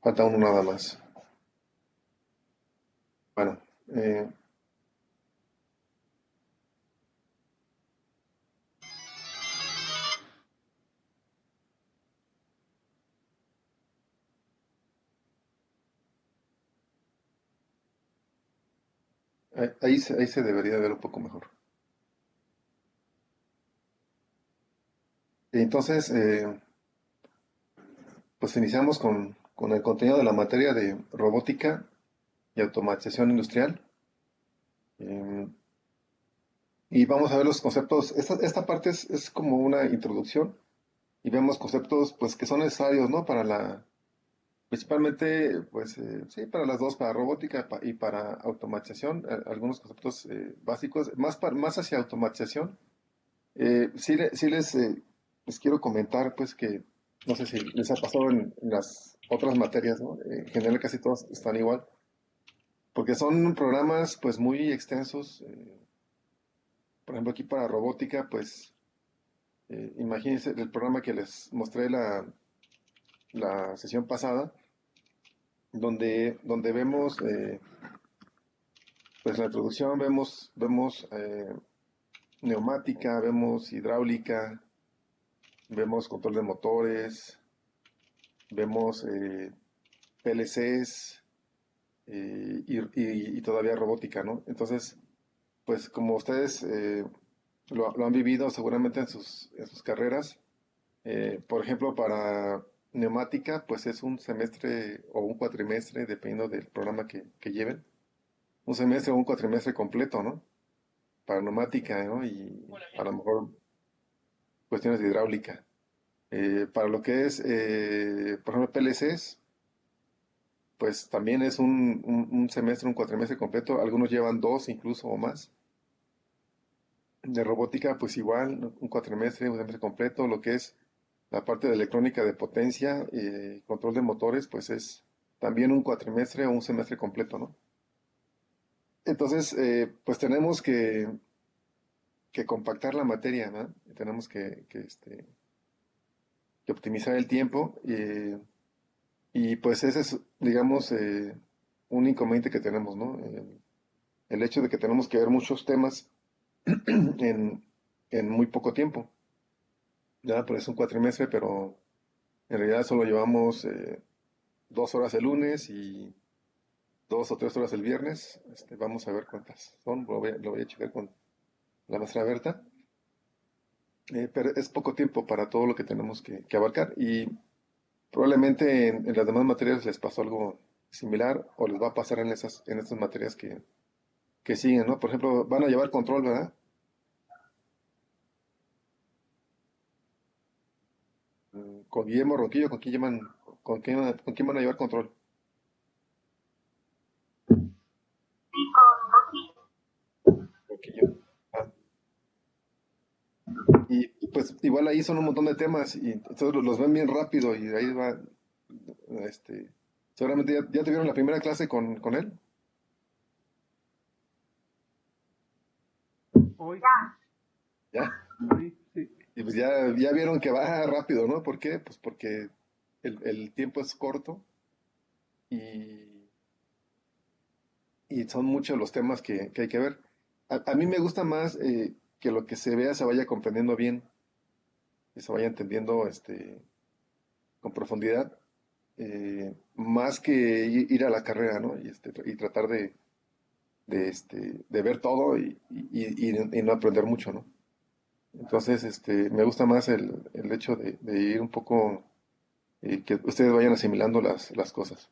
Falta uno nada más. Bueno, ahí se debería ver un poco mejor. Entonces, pues iniciamos con el contenido de la materia de robótica y automatización industrial. Eh, y vamos a ver los conceptos. Esta parte es como una introducción y vemos conceptos pues que son necesarios, ¿no? Principalmente, pues sí, para las dos, para robótica y para automatización, algunos conceptos básicos, más hacia automatización. Sí les quiero comentar, pues que no sé si les ha pasado en las otras materias, ¿no? En general casi todos están igual, porque son programas pues muy extensos. Por ejemplo, aquí para robótica, pues imagínense el programa que les mostré la sesión pasada, donde vemos pues la introducción, vemos neumática, vemos hidráulica, vemos control de motores, vemos PLCs y todavía robótica, ¿no? Entonces, pues como ustedes lo han vivido seguramente en sus carreras, por ejemplo, para neumática, pues es un semestre o un cuatrimestre, dependiendo del programa que lleven, un semestre o un cuatrimestre completo, ¿no? Para neumática, ¿no? Y a lo mejor cuestiones de hidráulica. Para lo que es, por ejemplo, PLCs, pues también es un semestre, un cuatrimestre completo. Algunos llevan dos incluso o más. De robótica, pues igual, ¿no? Un cuatrimestre, un semestre completo. Lo que es la parte de electrónica de potencia, control de motores, pues es también un cuatrimestre o un semestre completo, ¿no? Entonces, pues tenemos que compactar la materia, ¿no? Tenemos que optimizar el tiempo. Y pues ese es, digamos, un inconveniente que tenemos, ¿no? El hecho de que tenemos que ver muchos temas en, en muy poco tiempo. Ya, pues es un cuatrimestre, pero en realidad solo llevamos 2 horas el lunes y 2 o 3 horas el viernes. Vamos a ver cuántas son, lo voy a checar con la maestra Berta. Pero es poco tiempo para todo lo que tenemos que abarcar y probablemente en las demás materias les pasó algo similar o les va a pasar en estas materias que siguen, ¿no? Por ejemplo, van a llevar control, ¿verdad? Con Guillermo Ronquillo, con quién van a llevar control? Sí, con Rosy. Ronquillo. Ah, pues igual ahí son un montón de temas y entonces los ven bien rápido y de ahí va, este, seguramente ya tuvieron la primera clase con él. Hoy, Ya. ¿Ya? sí, sí. Y pues ya vieron que va rápido, ¿no? ¿Por qué? Pues porque el tiempo es corto y, y son muchos los temas que hay que ver. A mí me gusta más que lo que se vea se vaya comprendiendo bien, que se vaya entendiendo con profundidad, más que ir a la carrera, ¿no? Y tratar de ver todo y no aprender mucho, ¿no? Entonces, me gusta más el hecho de ir un poco, que ustedes vayan asimilando las cosas.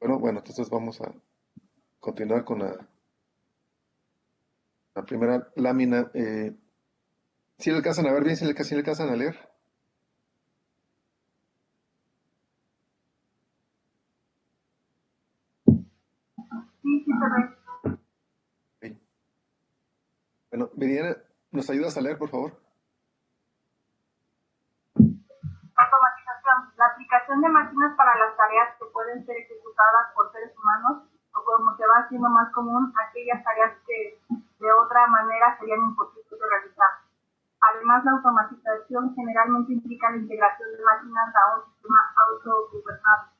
Bueno, entonces vamos a continuar con la primera lámina. ¿Sí le alcanzan a ver bien? ¿Sí le alcanzan a leer? Sí, sí se ve. Sí. Bueno, Viridiana, ¿nos ayudas a leer, por favor? Automatización. La aplicación de máquinas para las tareas que pueden ser ejecutadas por seres humanos o como se va haciendo más común, aquellas tareas que de otra manera serían imposibles de realizar. Además, la automatización generalmente implica la integración de máquinas a un sistema forma autogubernable.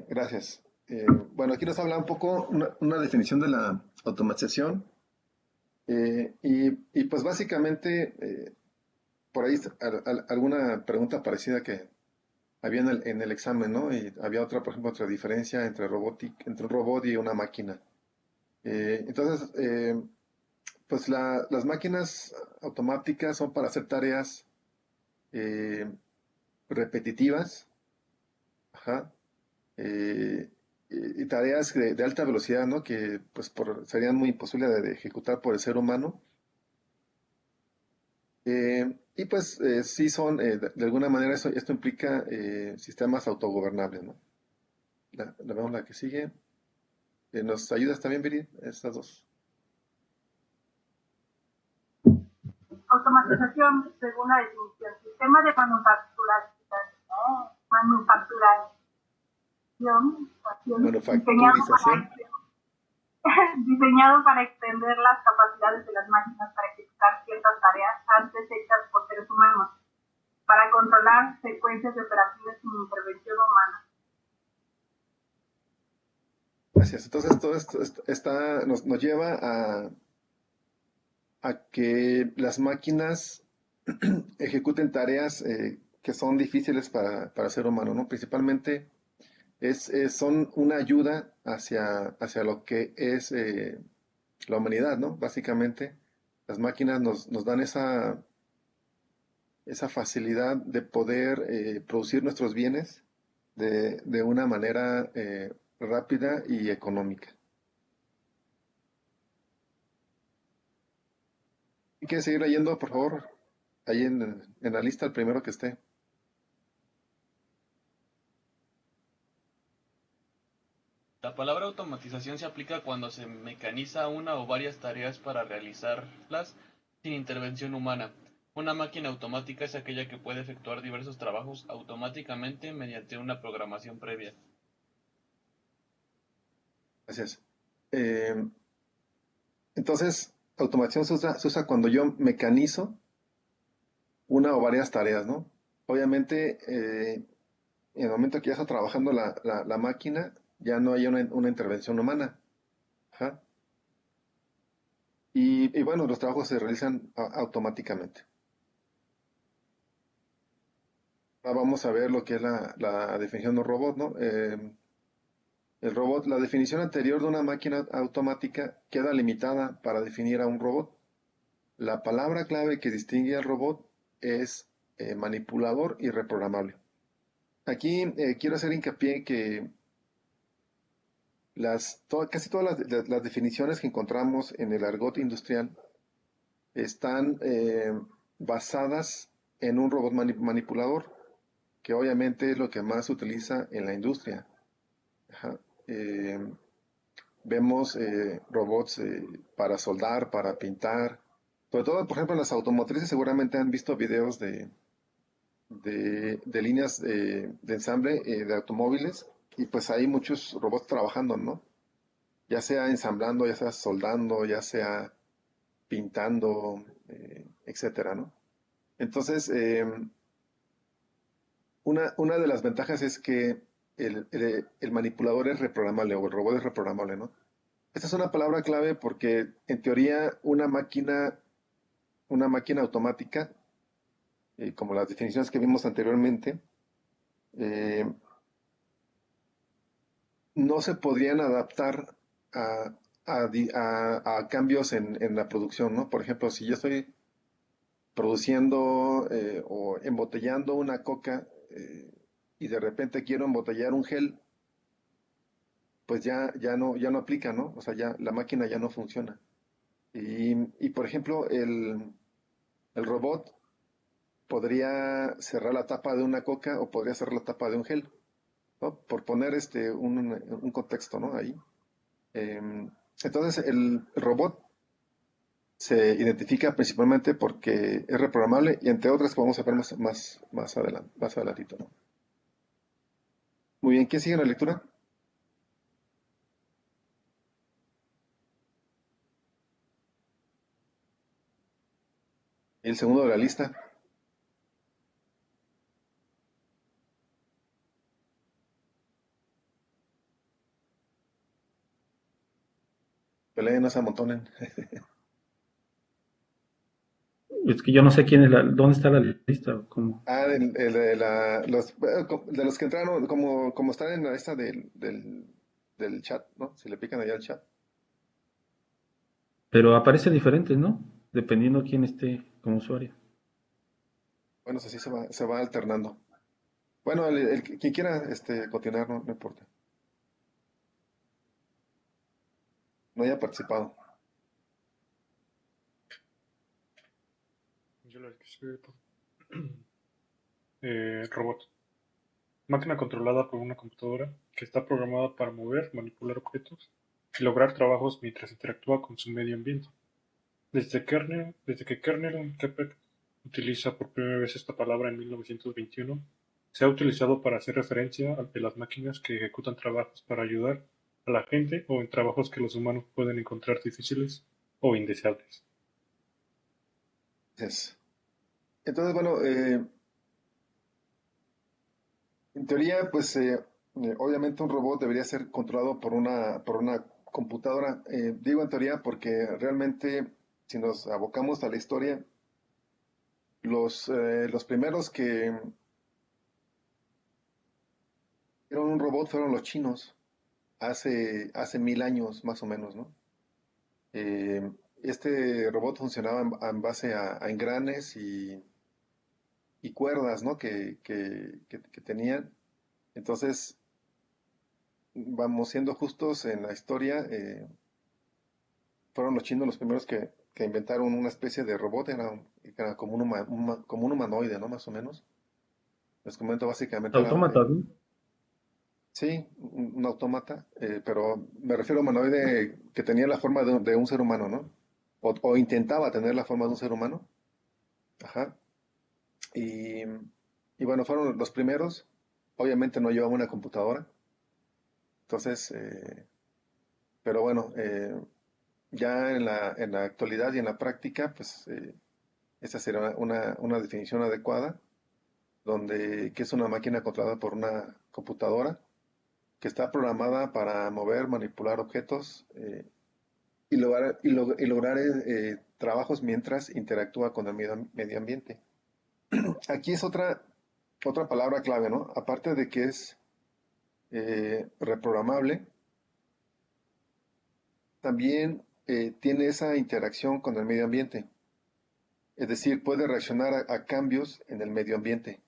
Gracias. Bueno, aquí nos habla un poco una definición de la automatización. Y pues básicamente, por ahí alguna pregunta parecida que había en el examen, ¿no? Y había otra, por ejemplo, otra diferencia entre un robot y una máquina. Entonces, pues las máquinas automáticas son para hacer tareas eh, repetitivas, ajá, eh, y tareas de alta velocidad, ¿no? Que pues serían muy imposibles de ejecutar por el ser humano. Y pues sí son, de alguna manera esto implica sistemas autogobernables, ¿no? La vemos la que sigue. ¿Nos ayudas también, Viri? Estas dos. Automatización, según la definición, sistema de manufacturación Manufacturización. diseñado para extender las capacidades de las máquinas para ejecutar ciertas tareas antes hechas por seres humanos, para controlar secuencias operativas sin intervención humana. Gracias. Entonces, todo esto nos lleva a que las máquinas ejecuten tareas que son difíciles para el ser humano, ¿no? Principalmente son una ayuda hacia lo que es la humanidad, ¿no? Básicamente, las máquinas nos dan esa facilidad de poder producir nuestros bienes de una manera rápida y económica. ¿Quieres seguir leyendo, por favor? Ahí en la lista, el primero que esté. La palabra automatización se aplica cuando se mecaniza una o varias tareas para realizarlas sin intervención humana. Una máquina automática es aquella que puede efectuar diversos trabajos automáticamente mediante una programación previa. Gracias. Entonces, automatización se usa cuando yo mecanizo una o varias tareas, ¿no? Obviamente, en el momento que ya está trabajando la máquina, ya no hay una intervención humana. Ajá. Y bueno, los trabajos se realizan automáticamente. Ahora vamos a ver lo que es la definición de un robot, ¿no? El robot, la definición anterior de una máquina automática queda limitada para definir a un robot. La palabra clave que distingue al robot es manipulador y reprogramable. Aquí quiero hacer hincapié en que casi todas las definiciones que encontramos en el argot industrial están basadas en un robot manipulador, que obviamente es lo que más se utiliza en la industria. Ajá. Vemos robots para soldar, para pintar. Sobre todo, por ejemplo, en las automotrices seguramente han visto videos de líneas de ensamble de automóviles y pues hay muchos robots trabajando, ¿no? Ya sea ensamblando, ya sea soldando, ya sea pintando, etcétera, ¿no? Entonces, una de las ventajas es que el manipulador es reprogramable o el robot es reprogramable, ¿no? Esta es una palabra clave porque en teoría una máquina automática, como las definiciones que vimos anteriormente, eh, no se podrían adaptar a, a cambios en la producción, ¿no? Por ejemplo, si yo estoy produciendo o embotellando una coca y de repente quiero embotellar un gel, pues ya no aplica, ¿no? O sea, ya la máquina ya no funciona. Y por ejemplo, el robot podría cerrar la tapa de una coca o podría cerrar la tapa de un gel, ¿no? Por poner un contexto, ¿no? Ahí. Entonces, el robot se identifica principalmente porque es reprogramable y entre otras que vamos a ver más adelante, más adelantito, ¿no? Muy bien, ¿quién sigue en la lectura? El segundo de la lista. Peleen, no se amontonen. Es que yo no sé dónde está la lista, o cómo. Ah, de los que entraron, como están en la lista del chat, ¿no? Si le pican allá al chat. Pero aparece diferente, ¿no? Dependiendo quién esté como usuario. Bueno, así se va alternando. Bueno, quien quiera continuar, no importa. No haya participado. Yo lo escribí. Robot. Máquina controlada por una computadora que está programada para mover, manipular objetos y lograr trabajos mientras interactúa con su medio ambiente. Desde que Kernel Kepler utiliza por primera vez esta palabra en 1921, se ha utilizado para hacer referencia de las máquinas que ejecutan trabajos para ayudar a la gente o en trabajos que los humanos pueden encontrar difíciles o indeseables. Entonces, bueno, en teoría, pues obviamente un robot debería ser controlado por una computadora. Digo en teoría porque realmente, si nos abocamos a la historia, los primeros que eran un robot fueron los chinos, hace 1000 años más o menos, ¿no? Eh, este robot funcionaba en base a engranes y cuerdas, ¿no? Que tenían. Entonces, vamos siendo justos en la historia, fueron los chinos los primeros que inventaron una especie de robot, era como como un humanoide, ¿no? Más o menos. Les comento básicamente era, Autómatas, ¿no? sí, un autómata, pero me refiero a humanoide que tenía la forma de un ser humano, ¿no? O intentaba tener la forma de un ser humano. Ajá. Y, y bueno, fueron los primeros. Obviamente no llevaba una computadora. Entonces, pero bueno, ya en la actualidad y en la práctica, pues esa sería una definición adecuada, que es una máquina controlada por una computadora que está programada para mover, manipular objetos y lograr trabajos mientras interactúa con el medio ambiente. Aquí es otra palabra clave, ¿no? Aparte de que es reprogramable, también tiene esa interacción con el medio ambiente. Es decir, puede reaccionar a cambios en el medio ambiente.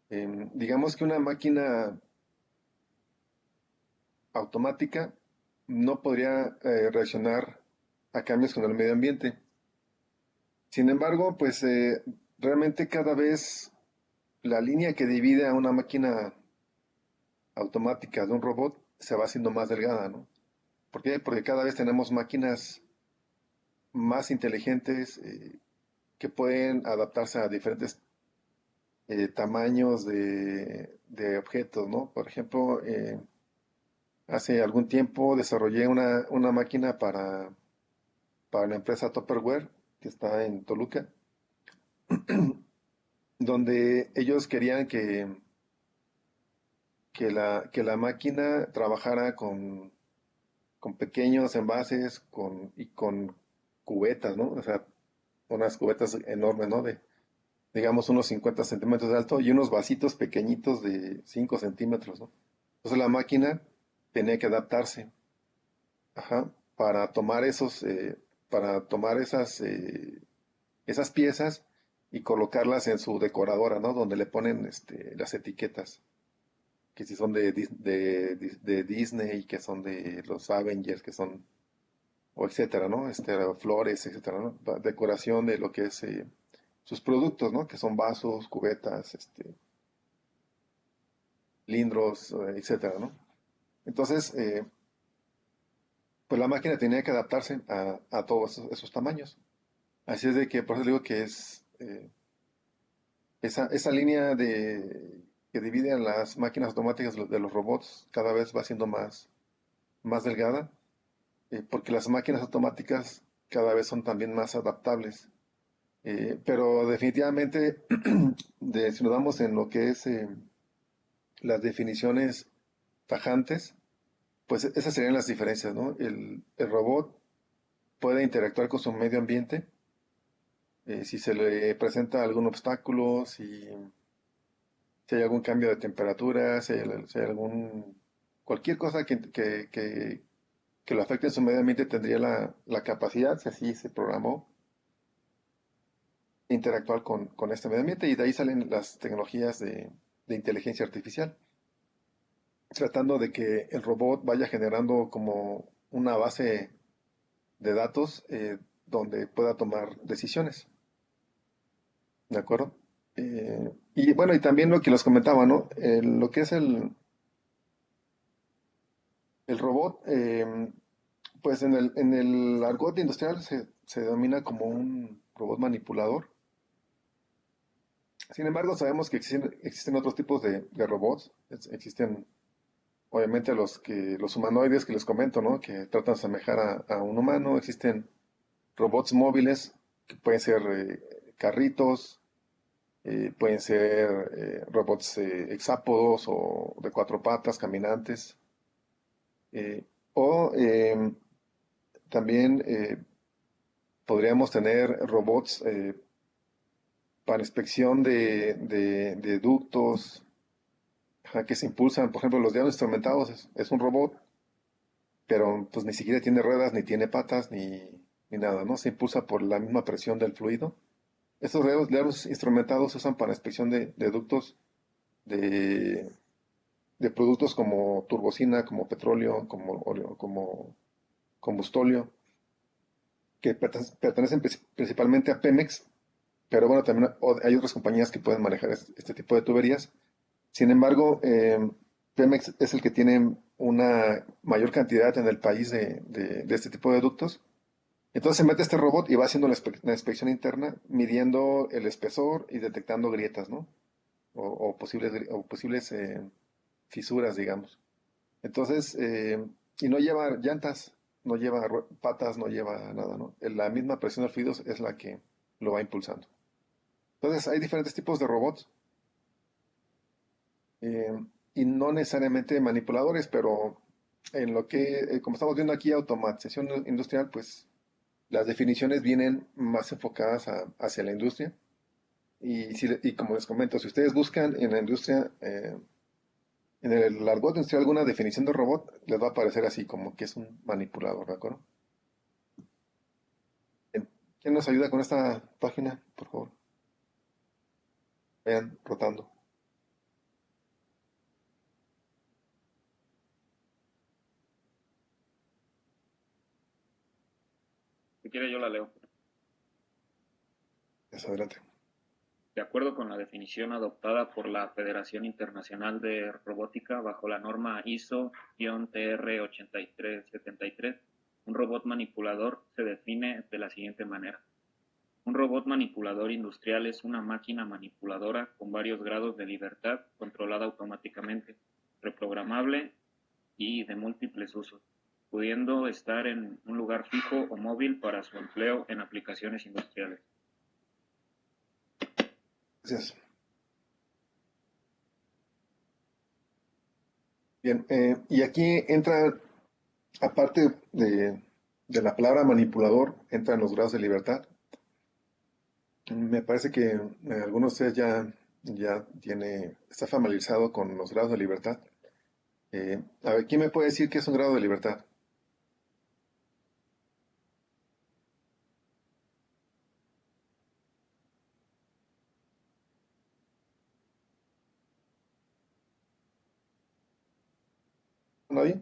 Digamos que una máquina automática no podría reaccionar a cambios con el medio ambiente. Sin embargo, pues realmente cada vez la línea que divide a una máquina automática de un robot se va haciendo más delgada, ¿no? ¿Por qué? Porque cada vez tenemos máquinas más inteligentes que pueden adaptarse a diferentes tamaños de objetos, ¿no? Por ejemplo, hace algún tiempo desarrollé una máquina para la empresa Tupperware, que está en Toluca, donde ellos querían que la máquina trabajara con pequeños envases y con cubetas, ¿no? O sea, unas cubetas enormes, ¿no? Digamos, unos 50 centímetros de alto y unos vasitos pequeñitos de 5 centímetros, ¿no? Entonces la máquina tenía que adaptarse, ajá, para tomar esas piezas y colocarlas en su decoradora, ¿no? Donde le ponen las etiquetas, que si son de Disney, que son de los Avengers, que son, o etcétera, ¿no? Flores, etcétera, ¿no? Decoración de lo que es sus productos, ¿no? Que son vasos, cubetas, lindros, etcétera, ¿no? Entonces, pues la máquina tenía que adaptarse a todos esos tamaños. Así es de que, por eso digo que es esa línea que divide a las máquinas automáticas de los robots cada vez va siendo más delgada, porque las máquinas automáticas cada vez son también más adaptables. Pero definitivamente, si nos damos en lo que es las definiciones tajantes, pues esas serían las diferencias, ¿no? El robot puede interactuar con su medio ambiente, si se le presenta algún obstáculo, si hay algún cambio de temperatura, si hay cualquier cosa que lo afecte en su medio ambiente, tendría la capacidad, si así se programó, de interactuar con este medio ambiente, y de ahí salen las tecnologías de inteligencia artificial, tratando de que el robot vaya generando como una base de datos, donde pueda tomar decisiones, ¿de acuerdo? Y bueno, y también lo que les comentaba, ¿no? Lo que es el robot, pues en el argot industrial se denomina como un robot manipulador. Sin embargo, sabemos que existen otros tipos de robots. Existen, obviamente, los humanoides que les comento, ¿no? Que tratan de asemejar a un humano. Existen robots móviles, que pueden ser carritos, pueden ser robots hexápodos o de cuatro patas, caminantes. eh, o también podríamos tener robots para inspección de ductos, ajá, que se impulsan. Por ejemplo, los diablos instrumentados es un robot, pero pues ni siquiera tiene ruedas, ni tiene patas, ni nada, ¿no? Se impulsa por la misma presión del fluido. Estos diablos instrumentados se usan para inspección de ductos de, de productos como turbocina, como petróleo, como óleo, como combustóleo, que pertenecen principalmente a Pemex, pero bueno, también hay otras compañías que pueden manejar este tipo de tuberías. Sin embargo, Pemex es el que tiene una mayor cantidad en el país de este tipo de ductos. Entonces se mete este robot y va haciendo la inspección interna, midiendo el espesor y detectando grietas, ¿no? O posibles fisuras, digamos. Entonces, y no lleva llantas, no lleva patas, no lleva nada, ¿no? La misma presión del fluido es la que lo va impulsando. Entonces, hay diferentes tipos de robots, eh, y no necesariamente manipuladores, pero en lo que, como estamos viendo aquí, automatización industrial, pues las definiciones vienen más enfocadas hacia la industria. Y como les comento, si ustedes buscan en la industria, en el argot industrial, alguna definición de robot, les va a aparecer así, como que es un manipulador, ¿de acuerdo? Bien. ¿Quién nos ayuda con esta página, por favor? Vean, rotando. Si quiere yo la leo. Eso, adelante. De acuerdo con la definición adoptada por la Federación Internacional de Robótica bajo la norma ISO-TR 8373, un robot manipulador se define de la siguiente manera. Un robot manipulador industrial es una máquina manipuladora con varios grados de libertad, controlada automáticamente, reprogramable y de múltiples usos, pudiendo estar en un lugar fijo o móvil para su empleo en aplicaciones industriales. Gracias. Bien, y aquí entra, aparte de la palabra manipulador, entran los grados de libertad. Me parece que algunos de ustedes está familiarizado con los grados de libertad. A ver, ¿quién me puede decir qué es un grado de libertad? ¿Nadie?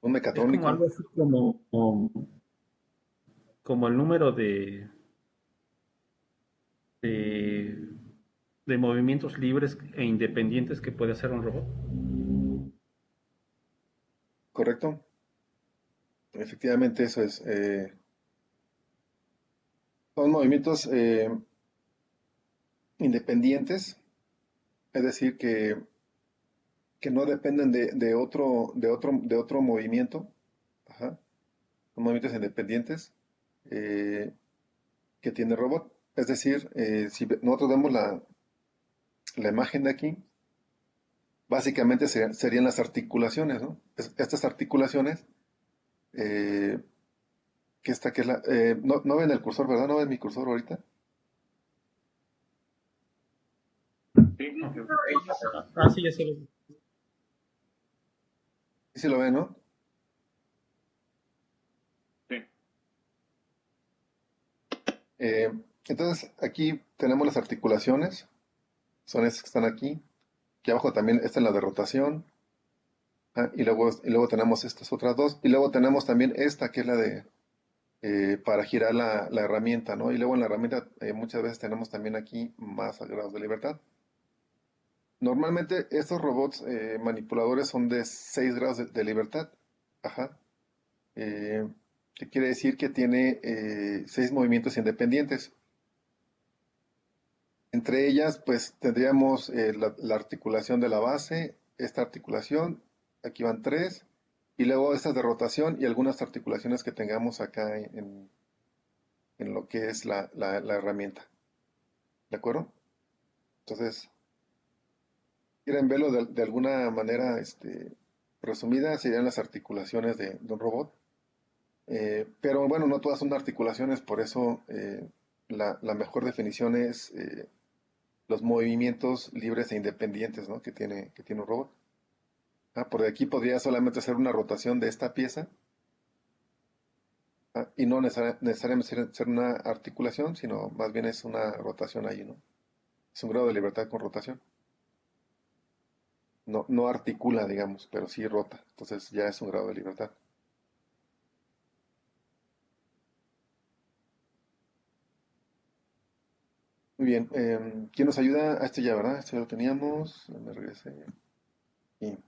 Un Es como mecatrónico. algo así como el número de, de movimientos libres e independientes que puede hacer un robot. ¿Correcto? Efectivamente, eso es. Son movimientos independientes, es decir, que no dependen de otro movimiento. Ajá. Son movimientos independientes, eh, que tiene el robot. Es decir, si nosotros vemos la imagen de aquí, básicamente serían las articulaciones, ¿no? Estas articulaciones, eh, que es no ven el cursor, ¿verdad? ¿No ven mi cursor ahorita? Sí, No. yo- Sí, ya se lo... Sí, sí lo ven, ¿no? sí. Eh, entonces, aquí tenemos las articulaciones, son estas que están aquí. Aquí abajo también, esta es la de rotación. Y luego tenemos estas otras dos. Y luego tenemos también esta, que es la de para girar la herramienta, ¿no? Y luego en la herramienta muchas veces tenemos también aquí más grados de libertad. Normalmente estos robots manipuladores son de 6 grados de libertad. Ajá. Eh, ¿Qué quiere decir? Que tiene 6 movimientos independientes. Entre ellas, pues tendríamos la articulación de la base, esta articulación, aquí van 3, y luego estas de rotación y algunas articulaciones que tengamos acá en lo que es la herramienta. ¿De acuerdo? Entonces, quieren verlo de alguna manera resumida, serían las articulaciones de un robot. Pero bueno, no todas son articulaciones, por eso la mejor definición es los movimientos libres e independientes, ¿no? que tiene un robot. Por aquí podría solamente ser una rotación de esta pieza, y no necesariamente ser una articulación, sino más bien es una rotación ahí, ¿no? Es un grado de libertad con rotación. No, no articula, digamos, pero sí rota. Entonces ya es un grado de libertad. Muy bien. ¿Quién nos ayuda? Este ya, ¿verdad? Este ya lo teníamos. Me regresé. Y,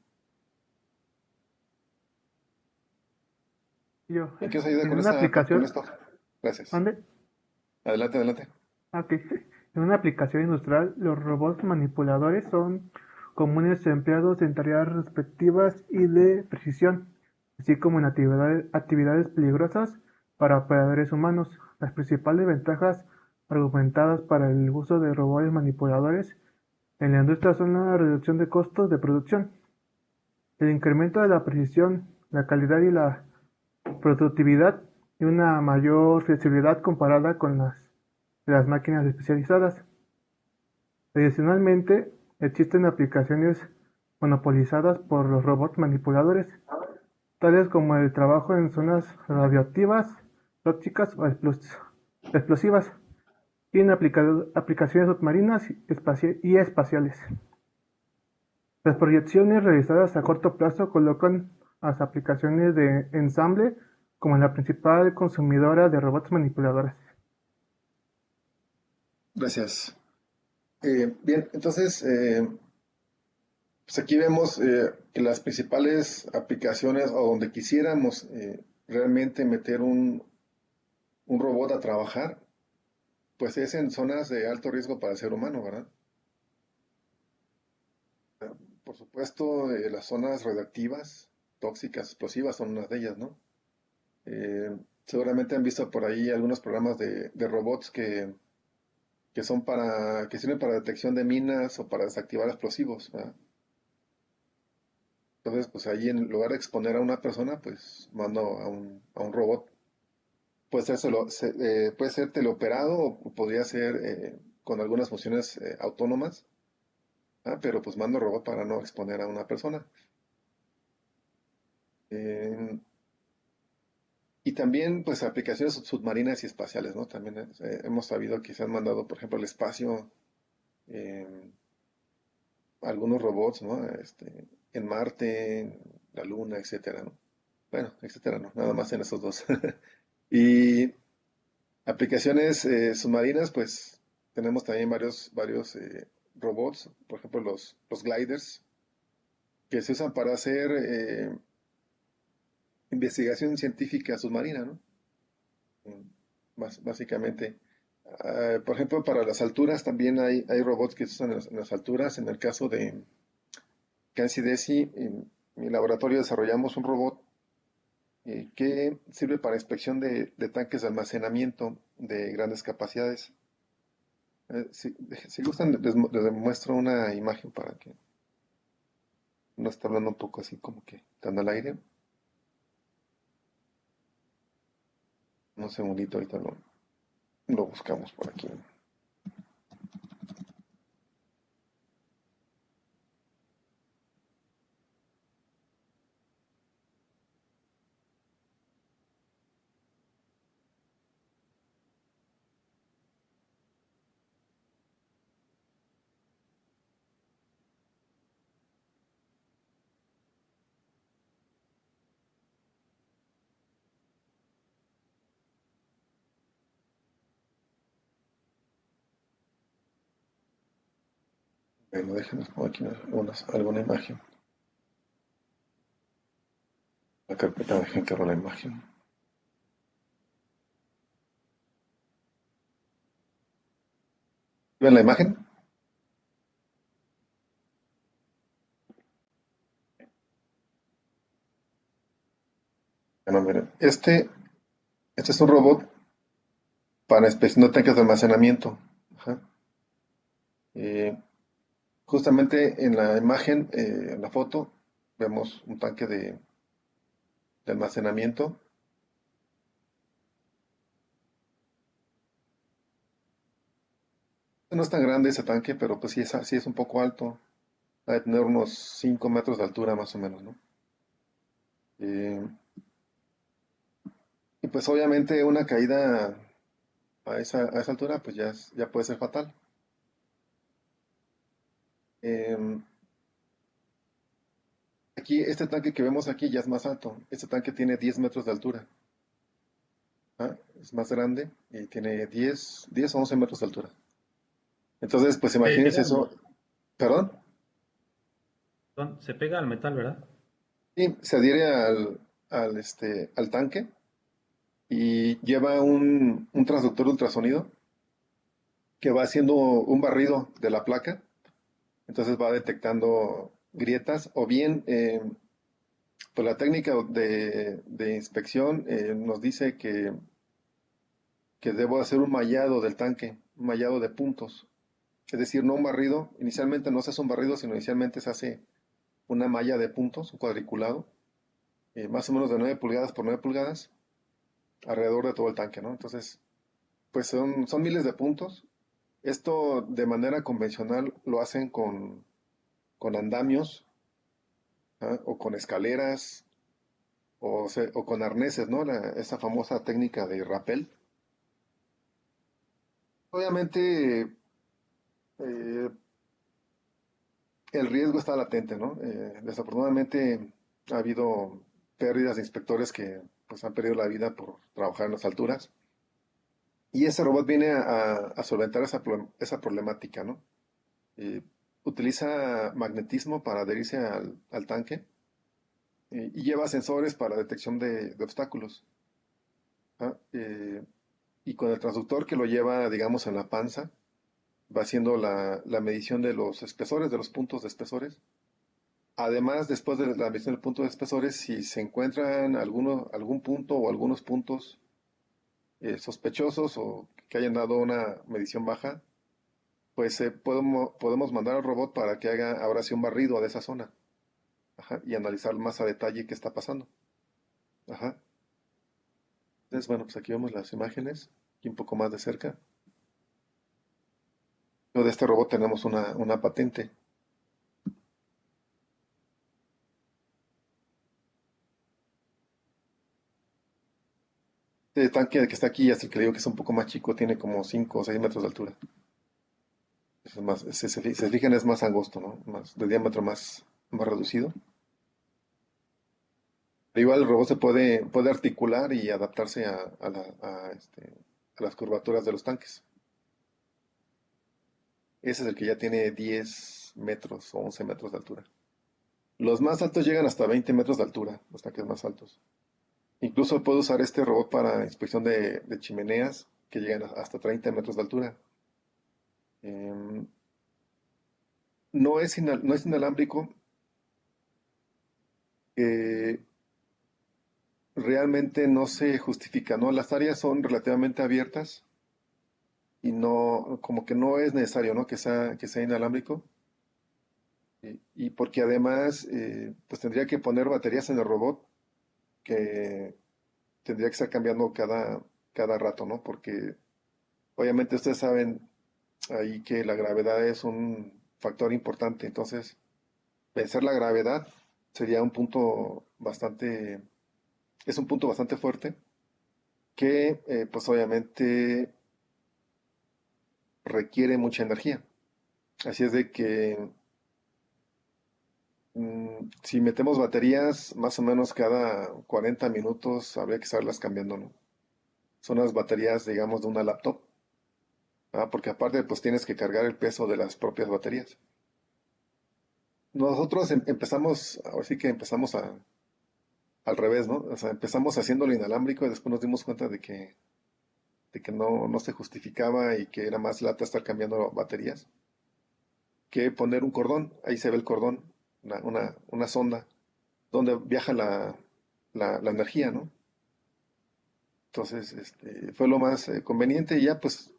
Yo, ¿quién nos ayuda en con una con aplicación, esto? Gracias. ¿dónde? Adelante, adelante. Ok. En una aplicación industrial, los robots manipuladores son comunes empleados en tareas respectivas y de precisión, así como en actividades peligrosas para operadores humanos. Las principales ventajas argumentadas para el uso de robots manipuladores en la industria son la reducción de costos de producción, el incremento de la precisión, la calidad y la productividad y una mayor flexibilidad comparada con las máquinas especializadas. Adicionalmente, existen aplicaciones monopolizadas por los robots manipuladores, tales como el trabajo en zonas radioactivas, tóxicas o explosivas, y en aplicaciones submarinas y espaciales. Las proyecciones realizadas a corto plazo colocan a las aplicaciones de ensamble como la principal consumidora de robots manipuladores. Gracias. Bien, entonces, pues aquí vemos que las principales aplicaciones o donde quisiéramos realmente meter un robot a trabajar, pues es en zonas de alto riesgo para el ser humano, ¿verdad? Por supuesto, las zonas radioactivas, tóxicas, explosivas son unas de ellas, ¿no? Seguramente han visto por ahí algunos programas de robots que sirven para detección de minas o para desactivar explosivos, ¿verdad? Entonces, pues ahí en lugar de exponer a una persona, pues mando a un robot. Puede ser teleoperado o podría ser con algunas funciones autónomas, pero pues mando robot para no exponer a una persona. Eh, y también, pues, aplicaciones submarinas y espaciales, ¿no? También hemos sabido que se han mandado, por ejemplo, al espacio eh, algunos robots, ¿no? En Marte, en la Luna, etcétera, ¿no? Bueno, etcétera, no, nada más en esos dos. Y aplicaciones submarinas, pues, tenemos también varios robots, por ejemplo, los gliders, que se usan para hacer investigación científica submarina, ¿no? Básicamente. Por ejemplo, para las alturas también hay robots que se usan en las alturas. En el caso de CanSI-DESI, en mi laboratorio desarrollamos un robot que sirve para inspección de tanques de almacenamiento de grandes capacidades. Si gustan, les muestro una imagen para que no esté hablando un poco así como que están al aire. Un segundito, ahorita lo buscamos por aquí. Bueno, déjenme poner aquí alguna imagen. La carpeta, dejen que abra la imagen. ¿Ven la imagen? Bueno, miren, este es un robot para inspeccionar tanques de almacenamiento. Ajá. Eh, Justamente en la imagen, en la foto, vemos un tanque de almacenamiento. No es tan grande ese tanque, pero pues sí es un poco alto. Va a tener unos 5 metros de altura más o menos, ¿no? Eh, y pues obviamente una caída a esa altura pues ya puede ser fatal. Em, Aquí, este tanque que vemos aquí ya es más alto. Este tanque tiene 10 metros de altura. ¿Ah? Es más grande y tiene 10 o 11 metros de altura. Entonces, pues imagínense Pega, eso. ¿Perdón? se pega al metal, ¿verdad? Sí, se adhiere al tanque y lleva un transductor de ultrasonido que va haciendo un barrido de la placa. Entonces va detectando grietas o bien, pues la técnica de inspección nos dice que debo hacer un mallado del tanque, un mallado de puntos. Es decir, no un barrido. Inicialmente no se hace un barrido, sino inicialmente se hace una malla de puntos, un cuadriculado, más o menos de 9 pulgadas por 9 pulgadas, alrededor de todo el tanque, ¿no? Entonces, pues son miles de puntos. Esto de manera convencional lo hacen con andamios, ¿ah? O con escaleras o con arneses, ¿no? Esa famosa técnica de rappel. Obviamente, eh, el riesgo está latente, ¿no? Desafortunadamente ha habido pérdidas de inspectores que pues, han perdido la vida por trabajar en las alturas. Y ese robot viene a solventar esa problemática, ¿no? Eh, Utiliza magnetismo para adherirse al tanque y lleva sensores para detección de obstáculos. ¿Ah? Y con el transductor que lo lleva, digamos, en la panza, va haciendo la medición de los espesores, de los puntos de espesores. Además, después de la medición del punto de espesores, si se encuentran algún punto o algunos puntos sospechosos o que hayan dado una medición baja, pues podemos mandar al robot para que haga ahora sí un barrido de esa zona. Ajá, y analizar más a detalle qué está pasando. Ajá. Entonces, bueno, pues aquí vemos las imágenes, y un poco más de cerca. De este robot tenemos una patente. Este tanque que está aquí, hasta el que le digo que es un poco más chico, tiene como 5 o 6 metros de altura. Es más, se fijan, es más angosto, ¿no? Más, de diámetro más reducido. Pero igual el robot puede articular y adaptarse a las curvaturas de los tanques. Ese es el que ya tiene 10 metros o 11 metros de altura. Los más altos llegan hasta 20 metros de altura, los tanques más altos. Incluso puedo usar este robot para inspección de chimeneas que llegan hasta 30 metros de altura. Em, no es inalámbrico. eh, Realmente no se justifica, ¿no? Las áreas son relativamente abiertas. y no, como que no es necesario, ¿no? Que sea inalámbrico. Y porque además, pues tendría que poner baterías en el robot que tendría que estar cambiando cada rato, ¿no? Porque obviamente ustedes saben ahí que la gravedad es un factor importante, entonces vencer la gravedad sería un punto bastante, es un punto bastante fuerte que pues obviamente requiere mucha energía. Así es de que si metemos baterías, más o menos cada 40 minutos habría que estarlas cambiando, ¿no? Son las baterías, digamos, de una laptop, porque aparte pues tienes que cargar el peso de las propias baterías. Nosotros empezamos, ahora sí que empezamos al revés, ¿no? O sea, empezamos haciéndolo inalámbrico y después nos dimos cuenta de que no se justificaba y que era más lata estar cambiando baterías que poner un cordón. Ahí se ve el cordón, una sonda donde viaja la energía, ¿no? Entonces, fue lo más conveniente y ya pues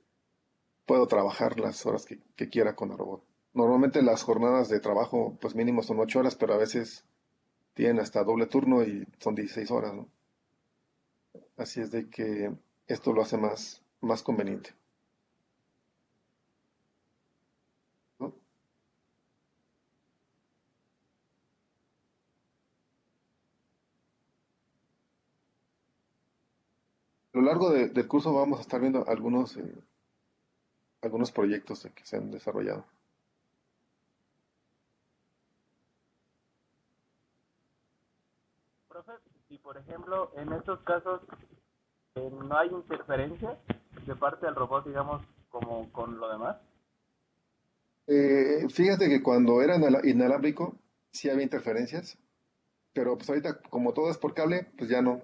puedo trabajar las horas que quiera con el robot. Normalmente las jornadas de trabajo pues mínimo son 8 horas, pero a veces tienen hasta doble turno y son 16 horas, ¿no? Así es de que esto lo hace más conveniente, ¿no? A lo largo del curso vamos a estar viendo algunos proyectos que se han desarrollado. Profe, y por ejemplo, en estos casos no hay interferencia de parte del robot, digamos, como con lo demás. Fíjate que cuando era inalámbrico sí había interferencias, pero pues ahorita como todo es por cable, pues ya no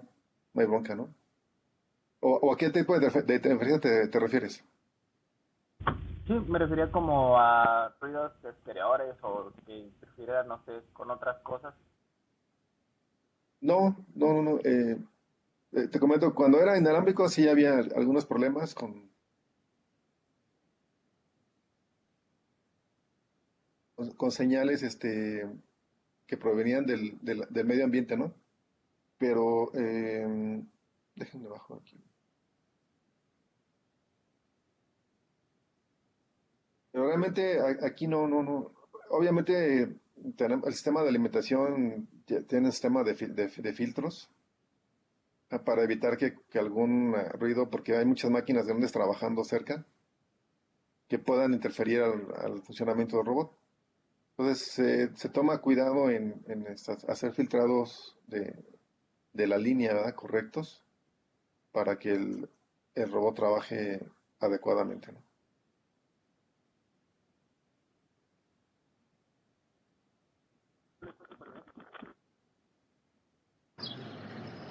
hay bronca, ¿no? ¿O a qué tipo de interferencia te refieres? Sí, me refería como a ruidos exteriores o que interfirieran, no sé, con otras cosas. No. Te comento, cuando era inalámbrico sí había algunos problemas con señales que provenían del medio ambiente, ¿no? Pero, déjenme bajo aquí. Pero realmente aquí no. Obviamente el sistema de alimentación tiene un sistema de filtros para evitar que algún ruido, porque hay muchas máquinas grandes trabajando cerca, que puedan interferir al funcionamiento del robot. Entonces se toma cuidado en hacer filtrados de la línea, ¿verdad? Correctos para que el robot trabaje adecuadamente, ¿no?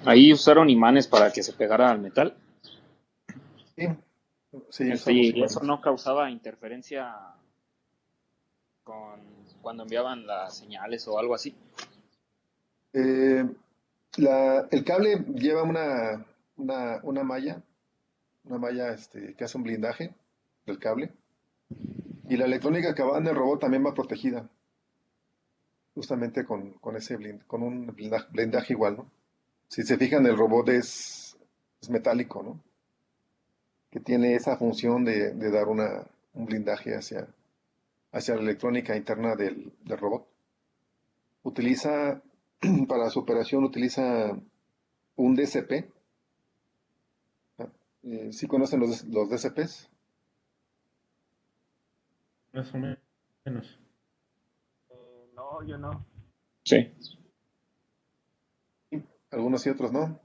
Ahí usaron imanes para que se pegara al metal. Sí, sí, usamos Y eso imanes. no causaba interferencia con cuando enviaban las señales o algo así. Eh, el cable lleva una malla, que hace un blindaje del cable, y la electrónica que va en el robot también va protegida, justamente con un blindaje igual, ¿no? Si se fijan, el robot es metálico, ¿no? Que tiene esa función de dar un blindaje hacia la electrónica interna del robot. Utiliza, para su operación, utiliza un DCP. ¿Sí conocen los DCPs? Más o menos. No, yo no. Sí. Sí, algunos y otros no.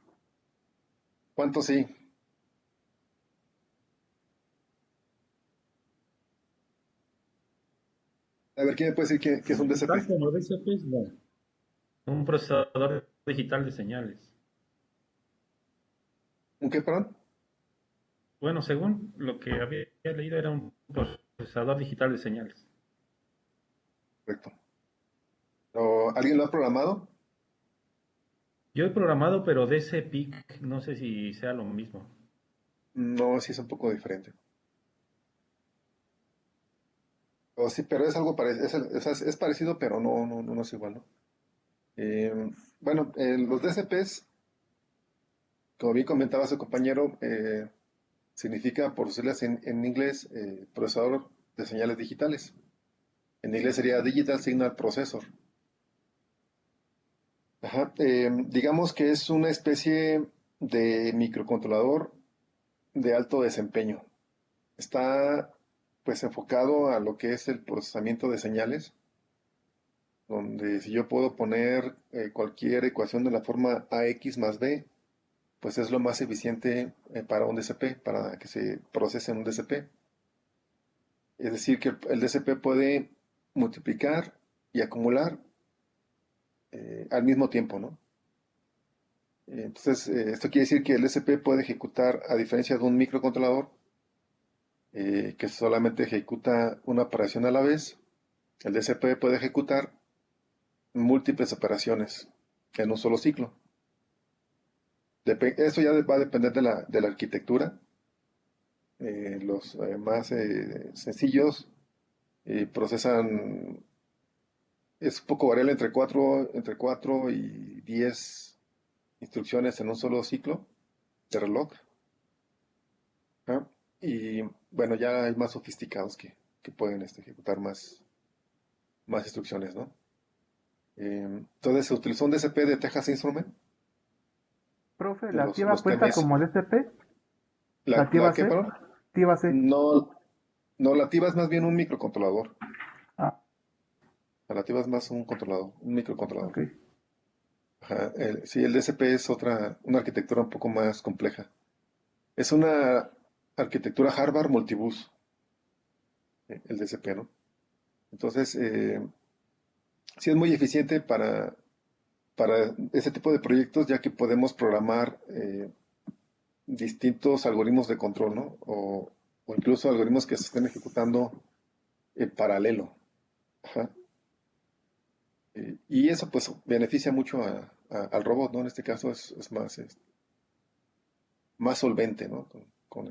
¿Cuántos sí? A ver, ¿quién me puede decir qué es un Tal DCP? como DCPs, no. Un procesador digital de señales. ¿Un qué, perdón? Bueno, según lo que había leído, era un procesador digital de señales. Correcto. ¿Alguien lo ha programado? Yo he programado, pero DCPIC, no sé si sea lo mismo. No, sí es un poco diferente. O sí, pero es algo parecido, es parecido, pero no es igual, ¿no? Bueno, los DCPs, como bien comentaba su compañero, significa, por sus siglas en inglés, procesador de señales digitales. En inglés sería Digital Signal Processor. Ajá, digamos que es una especie de microcontrolador de alto desempeño. Está pues enfocado a lo que es el procesamiento de señales, donde si yo puedo poner cualquier ecuación de la forma AX más B, pues es lo más eficiente para un DCP, para que se procese en un DCP. Es decir, que el DCP puede multiplicar y acumular al mismo tiempo, ¿no? Entonces, esto quiere decir que el DCP puede ejecutar, a diferencia de un microcontrolador, que solamente ejecuta una operación a la vez, el DCP puede ejecutar múltiples operaciones en un solo ciclo. Esto ya va a depender de la arquitectura. Los más sencillos procesan, es un poco variable entre 4 y 10 instrucciones en un solo ciclo de reloj. ¿Ah? Y bueno, ya hay más sofisticados que pueden ejecutar más instrucciones, ¿no? Entonces se utilizó un DCP de Texas Instrument, Profe, de ¿la activa los cuenta TMS. como DCP? ¿La activa ¿Qué, C? perdón? ¿Activa C? No, no, la TIVA es más bien un microcontrolador. Ah, La TIVA es más un controlador, un microcontrolador. ok. Ajá, sí, el DCP es una arquitectura un poco más compleja. Es una arquitectura Harvard Multibus, el DCP, ¿no? Entonces, sí es muy eficiente para ese tipo de proyectos, ya que podemos programar distintos algoritmos de control, ¿no? O incluso algoritmos que se estén ejecutando en paralelo. Ajá. Y eso pues beneficia mucho al robot, ¿no? En este caso es más, más solvente, ¿no? Con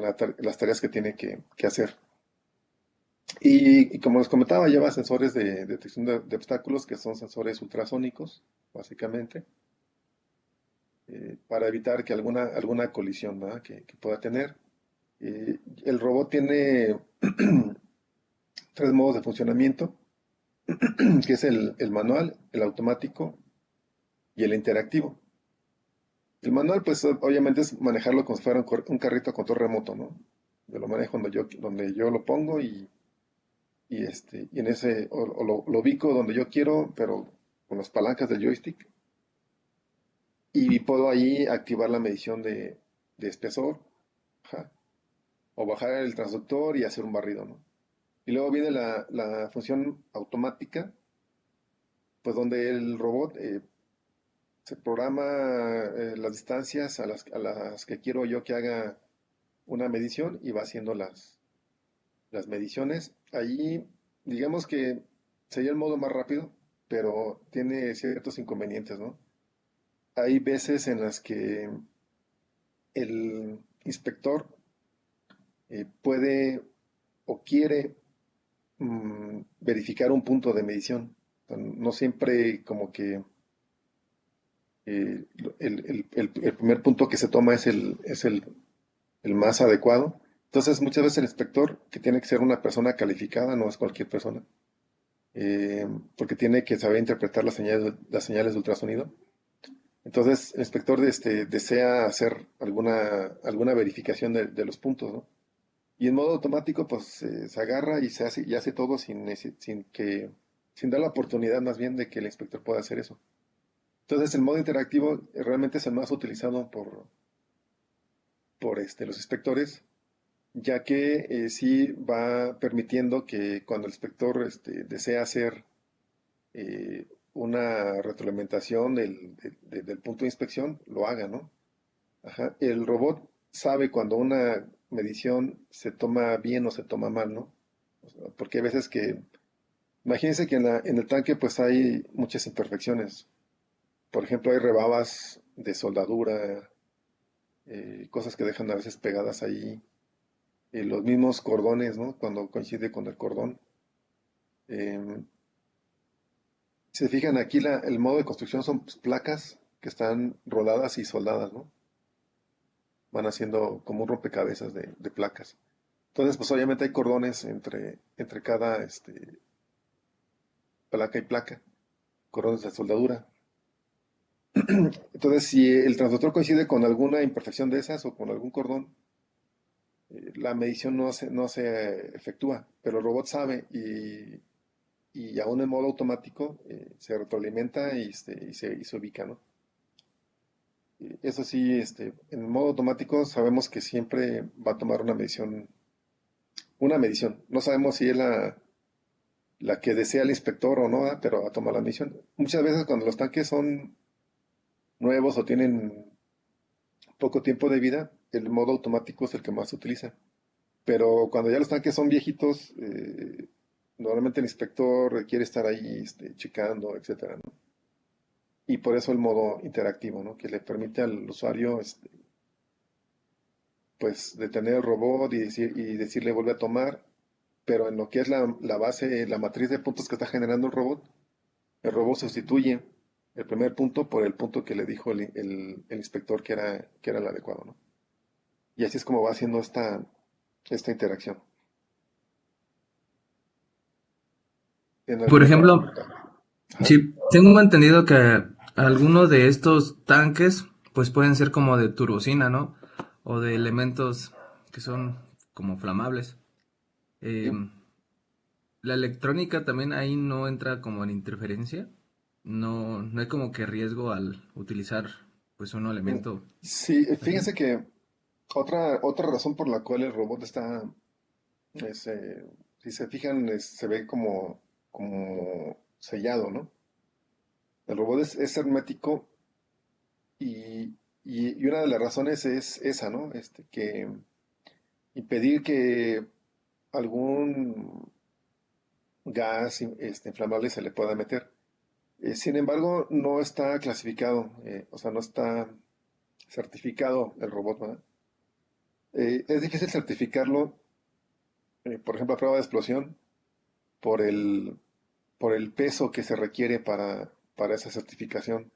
las tareas que tiene que hacer. Y como les comentaba, lleva sensores de detección de obstáculos, que son sensores ultrasónicos, básicamente, para evitar que alguna colisión, ¿verdad? Que pueda tener. El robot tiene tres modos de funcionamiento, que es el manual, el automático y el interactivo. El manual, pues obviamente es manejarlo como si fuera un carrito a control remoto, ¿no? Yo lo manejo donde yo lo pongo y en ese, o lo ubico donde yo quiero, pero con las palancas del joystick. Y puedo ahí activar la medición de espesor, ajá, o bajar el transductor y hacer un barrido, ¿no? Y luego viene la función automática, pues donde el robot se programa las distancias a las que quiero yo que haga una medición y va haciendo las mediciones. Ahí, digamos que sería el modo más rápido, pero tiene ciertos inconvenientes, ¿no? Hay veces en las que el inspector puede o quiere verificar un punto de medición. No siempre como que el primer punto que se toma el más adecuado. Entonces, muchas veces el inspector, que tiene que ser una persona calificada, no es cualquier persona, porque tiene que saber interpretar las señales de ultrasonido. Entonces, el inspector desea hacer alguna verificación de los puntos, ¿no? Y en modo automático, pues se agarra y hace todo sin dar la oportunidad más bien de que el inspector pueda hacer eso. Entonces, el modo interactivo realmente es el más utilizado por los inspectores, ya que sí va permitiendo que cuando el inspector desea hacer una retroalimentación del punto de inspección, lo haga, ¿no? Ajá. El robot sabe cuando una medición se toma bien o se toma mal, ¿no? O sea, porque hay veces imagínense que en el tanque pues hay muchas imperfecciones. Por ejemplo, hay rebabas de soldadura, cosas que dejan a veces pegadas ahí, los mismos cordones, ¿no? Cuando coincide con el cordón. Eh, si se fijan aquí, el modo de construcción son pues, placas que están rodadas y soldadas, ¿no? Van haciendo como un rompecabezas de placas. Entonces, pues obviamente hay cordones entre cada placa y placa, cordones de soldadura. Entonces, si el transductor coincide con alguna imperfección de esas o con algún cordón, la medición no se efectúa, pero el robot sabe y aún en modo automático se retroalimenta y se ubica, ¿no? Eso sí, en modo automático sabemos que siempre va a tomar una medición. No sabemos si es la que desea el inspector o no, pero va a tomar la medición. Muchas veces cuando los tanques son nuevos o tienen poco tiempo de vida, el modo automático es el que más se utiliza. Pero cuando ya los tanques son viejitos, normalmente el inspector requiere estar ahí checando, etcétera, ¿no? Y por eso el modo interactivo, ¿no? Que le permite al usuario, pues, detener el robot y decirle vuelve a tomar, pero en lo que es la base, la matriz de puntos que está generando el robot sustituye el primer punto por el punto que le dijo el inspector que era el adecuado, ¿no? Y así es como va haciendo esta interacción. ¿En Por alguna otra ejemplo, pregunta? Ajá. sí, tengo entendido que algunos de estos tanques pues pueden ser como de turbocina, ¿no? O de elementos que son como flamables. Eh, Sí. la electrónica también ahí no entra como en interferencia. No, no hay como que riesgo al utilizar pues un Mm, elemento Sí, así. fíjense que otra razón por la cual el robot está, si se fijan, se ve como sellado, ¿no? El robot es hermético y una de las razones es esa, ¿no? Que impedir que algún gas inflamable se le pueda meter. Sin embargo, no está clasificado, o sea, no está certificado el robot, ¿verdad? Es difícil certificarlo, por ejemplo, a prueba de explosión, por el peso que se requiere para esa certificación.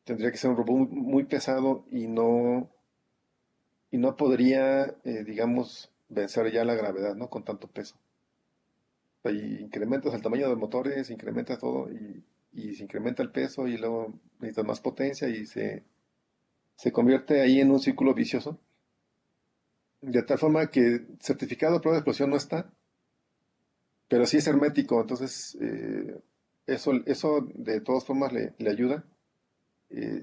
Tendría que ser un robot muy pesado y no podría, digamos, vencer ya la gravedad, ¿no? Con tanto peso. O sea, y incrementas el tamaño de los motores, incrementas todo y se incrementa el peso y luego necesitas más potencia y se convierte ahí en un círculo vicioso. De tal forma que certificado a prueba de explosión no está, pero sí es hermético, entonces eso de todas formas le ayuda.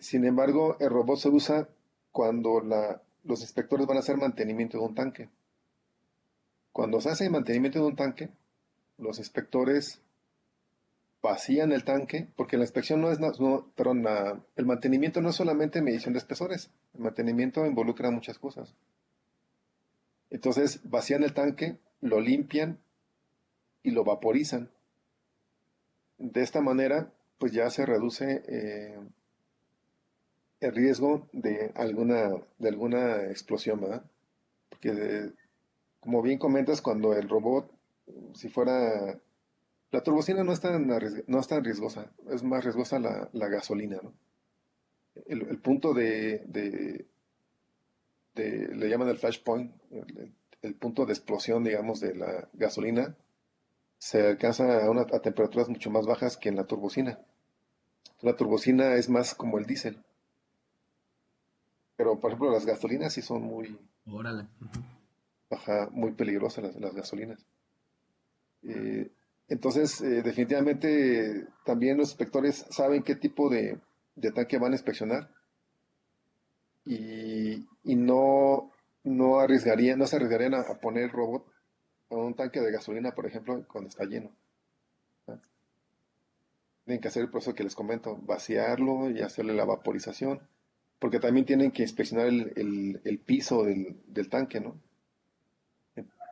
Sin embargo, el robot se usa cuando los inspectores van a hacer mantenimiento de un tanque. Cuando se hace mantenimiento de un tanque, los inspectores vacían el tanque, porque la inspección no es, perdón, el mantenimiento no es solamente medición de espesores, el mantenimiento involucra muchas cosas. Entonces vacían el tanque, lo limpian y lo vaporizan. De esta manera, pues ya se reduce el riesgo de alguna explosión, ¿verdad? Porque, como bien comentas, cuando el robot, si fuera... La turbocina no es tan riesgosa, es más riesgosa la gasolina, ¿no? El punto le llaman el flashpoint, el punto de explosión, digamos, de la gasolina, se alcanza a temperaturas mucho más bajas que en la turbocina. La turbocina es más como el diésel, pero por ejemplo las gasolinas sí son muy, Órale. muy peligrosas las gasolinas. Eh, entonces, definitivamente también los inspectores saben qué tipo de tanque van a inspeccionar y no se arriesgarían a poner el robot a un tanque de gasolina, por ejemplo, cuando está lleno. ¿No? Tienen que hacer el proceso que les comento, vaciarlo y hacerle la vaporización, porque también tienen que inspeccionar el piso del tanque, ¿no?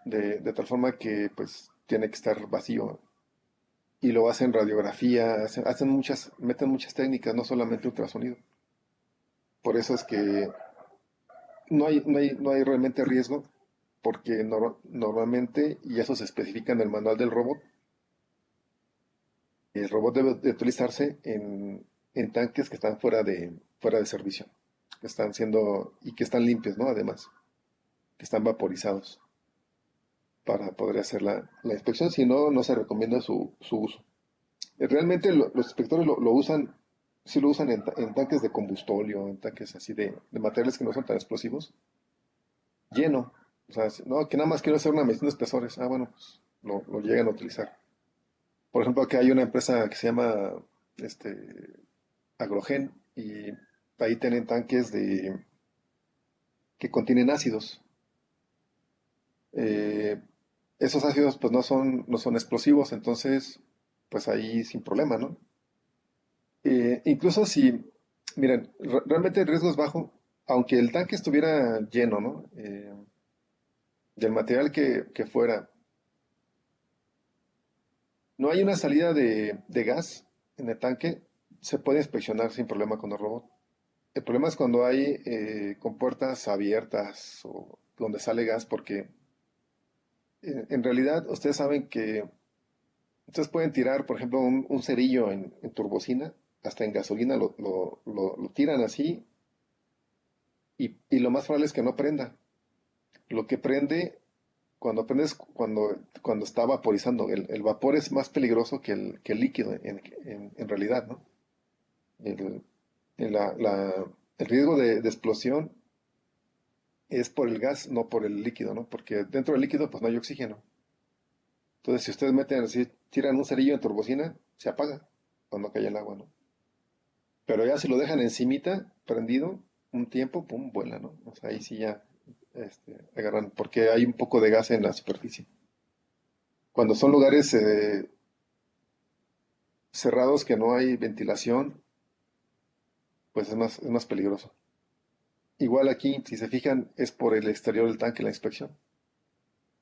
De tal forma que pues tiene que estar vacío y lo hacen radiografía, meten muchas técnicas, no solamente ultrasonido. Por eso es que no hay realmente riesgo, porque normalmente, y eso se especifica en el manual del robot, el robot debe de utilizarse en tanques que están fuera de servicio, que están siendo, y que están limpios, ¿no? Además, que están vaporizados para poder hacer la inspección, si no, no se recomienda su uso. Realmente los inspectores lo usan, sí lo usan en tanques de combustóleo, en tanques así de materiales que no son tan explosivos, lleno. O sea, no, que nada más quiero hacer una medición de espesores. Ah, bueno, pues lo llegan a utilizar. Por ejemplo, aquí hay una empresa que se llama Agrogen y ahí tienen tanques que contienen ácidos. Eh, Esos ácidos pues no son explosivos, entonces pues ahí sin problema, ¿no? Incluso si, miren, realmente el riesgo es bajo, aunque el tanque estuviera lleno, ¿no? Del material que fuera, no hay una salida de gas en el tanque, se puede inspeccionar sin problema con el robot. El problema es cuando hay compuertas abiertas o donde sale gas, porque en realidad ustedes saben que ustedes pueden tirar, por ejemplo, un cerillo en turbocina, hasta en gasolina lo tiran así y lo más probable es que no prenda. Lo que prende, cuando prendes, cuando está vaporizando, el vapor es más peligroso que el líquido en realidad, ¿no? El, el riesgo de explosión es por el gas, no por el líquido, ¿no? Porque dentro del líquido pues no hay oxígeno. Entonces si ustedes meten así, tiran un cerillo en turbocina, se apaga cuando cae el agua, ¿no? Pero ya si lo dejan encimita, prendido, un tiempo, pum, vuela, ¿no? O sea, ahí sí ya agarran, porque hay un poco de gas en la superficie. Cuando son lugares cerrados que no hay ventilación, pues es más peligroso. Igual aquí, si se fijan, es por el exterior del tanque la inspección.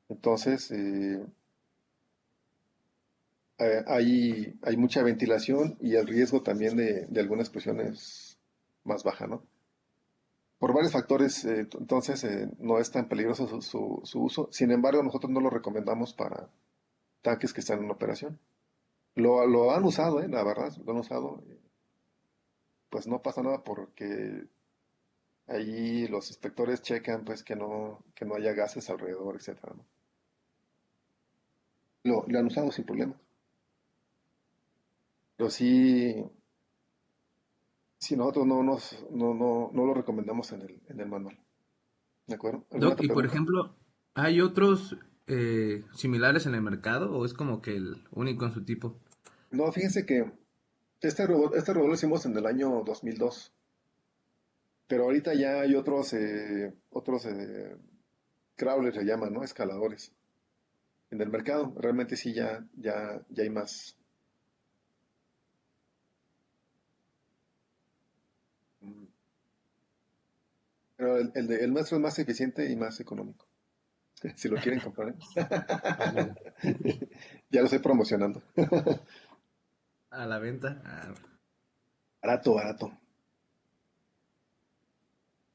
Entonces, hay mucha ventilación y el riesgo también de alguna explosión es más baja, ¿no? Por varios factores, entonces no es tan peligroso su uso. Sin embargo, nosotros no lo recomendamos para tanques que están en operación. Lo han usado, la verdad, lo han usado. Pues no pasa nada porque ahí los inspectores checan pues que no haya gases alrededor, etcétera, ¿no? Lo han usado sin problema. Pero sí nosotros no lo recomendamos en el manual. ¿De acuerdo? ¿Alguna Doc, otra y por pregunta? ejemplo, ¿hay otros similares en el mercado o es como que el único en su tipo? No, fíjense que este robot lo hicimos en el año 2002, pero ahorita ya hay otros crawlers se llaman, ¿no? Escaladores. En el mercado, realmente sí ya hay más. Mm, Pero el nuestro es más eficiente y más económico. Si lo quieren comprar, ¿eh? Vale. Ya lo estoy promocionando. A la venta. Ah, Barato, barato.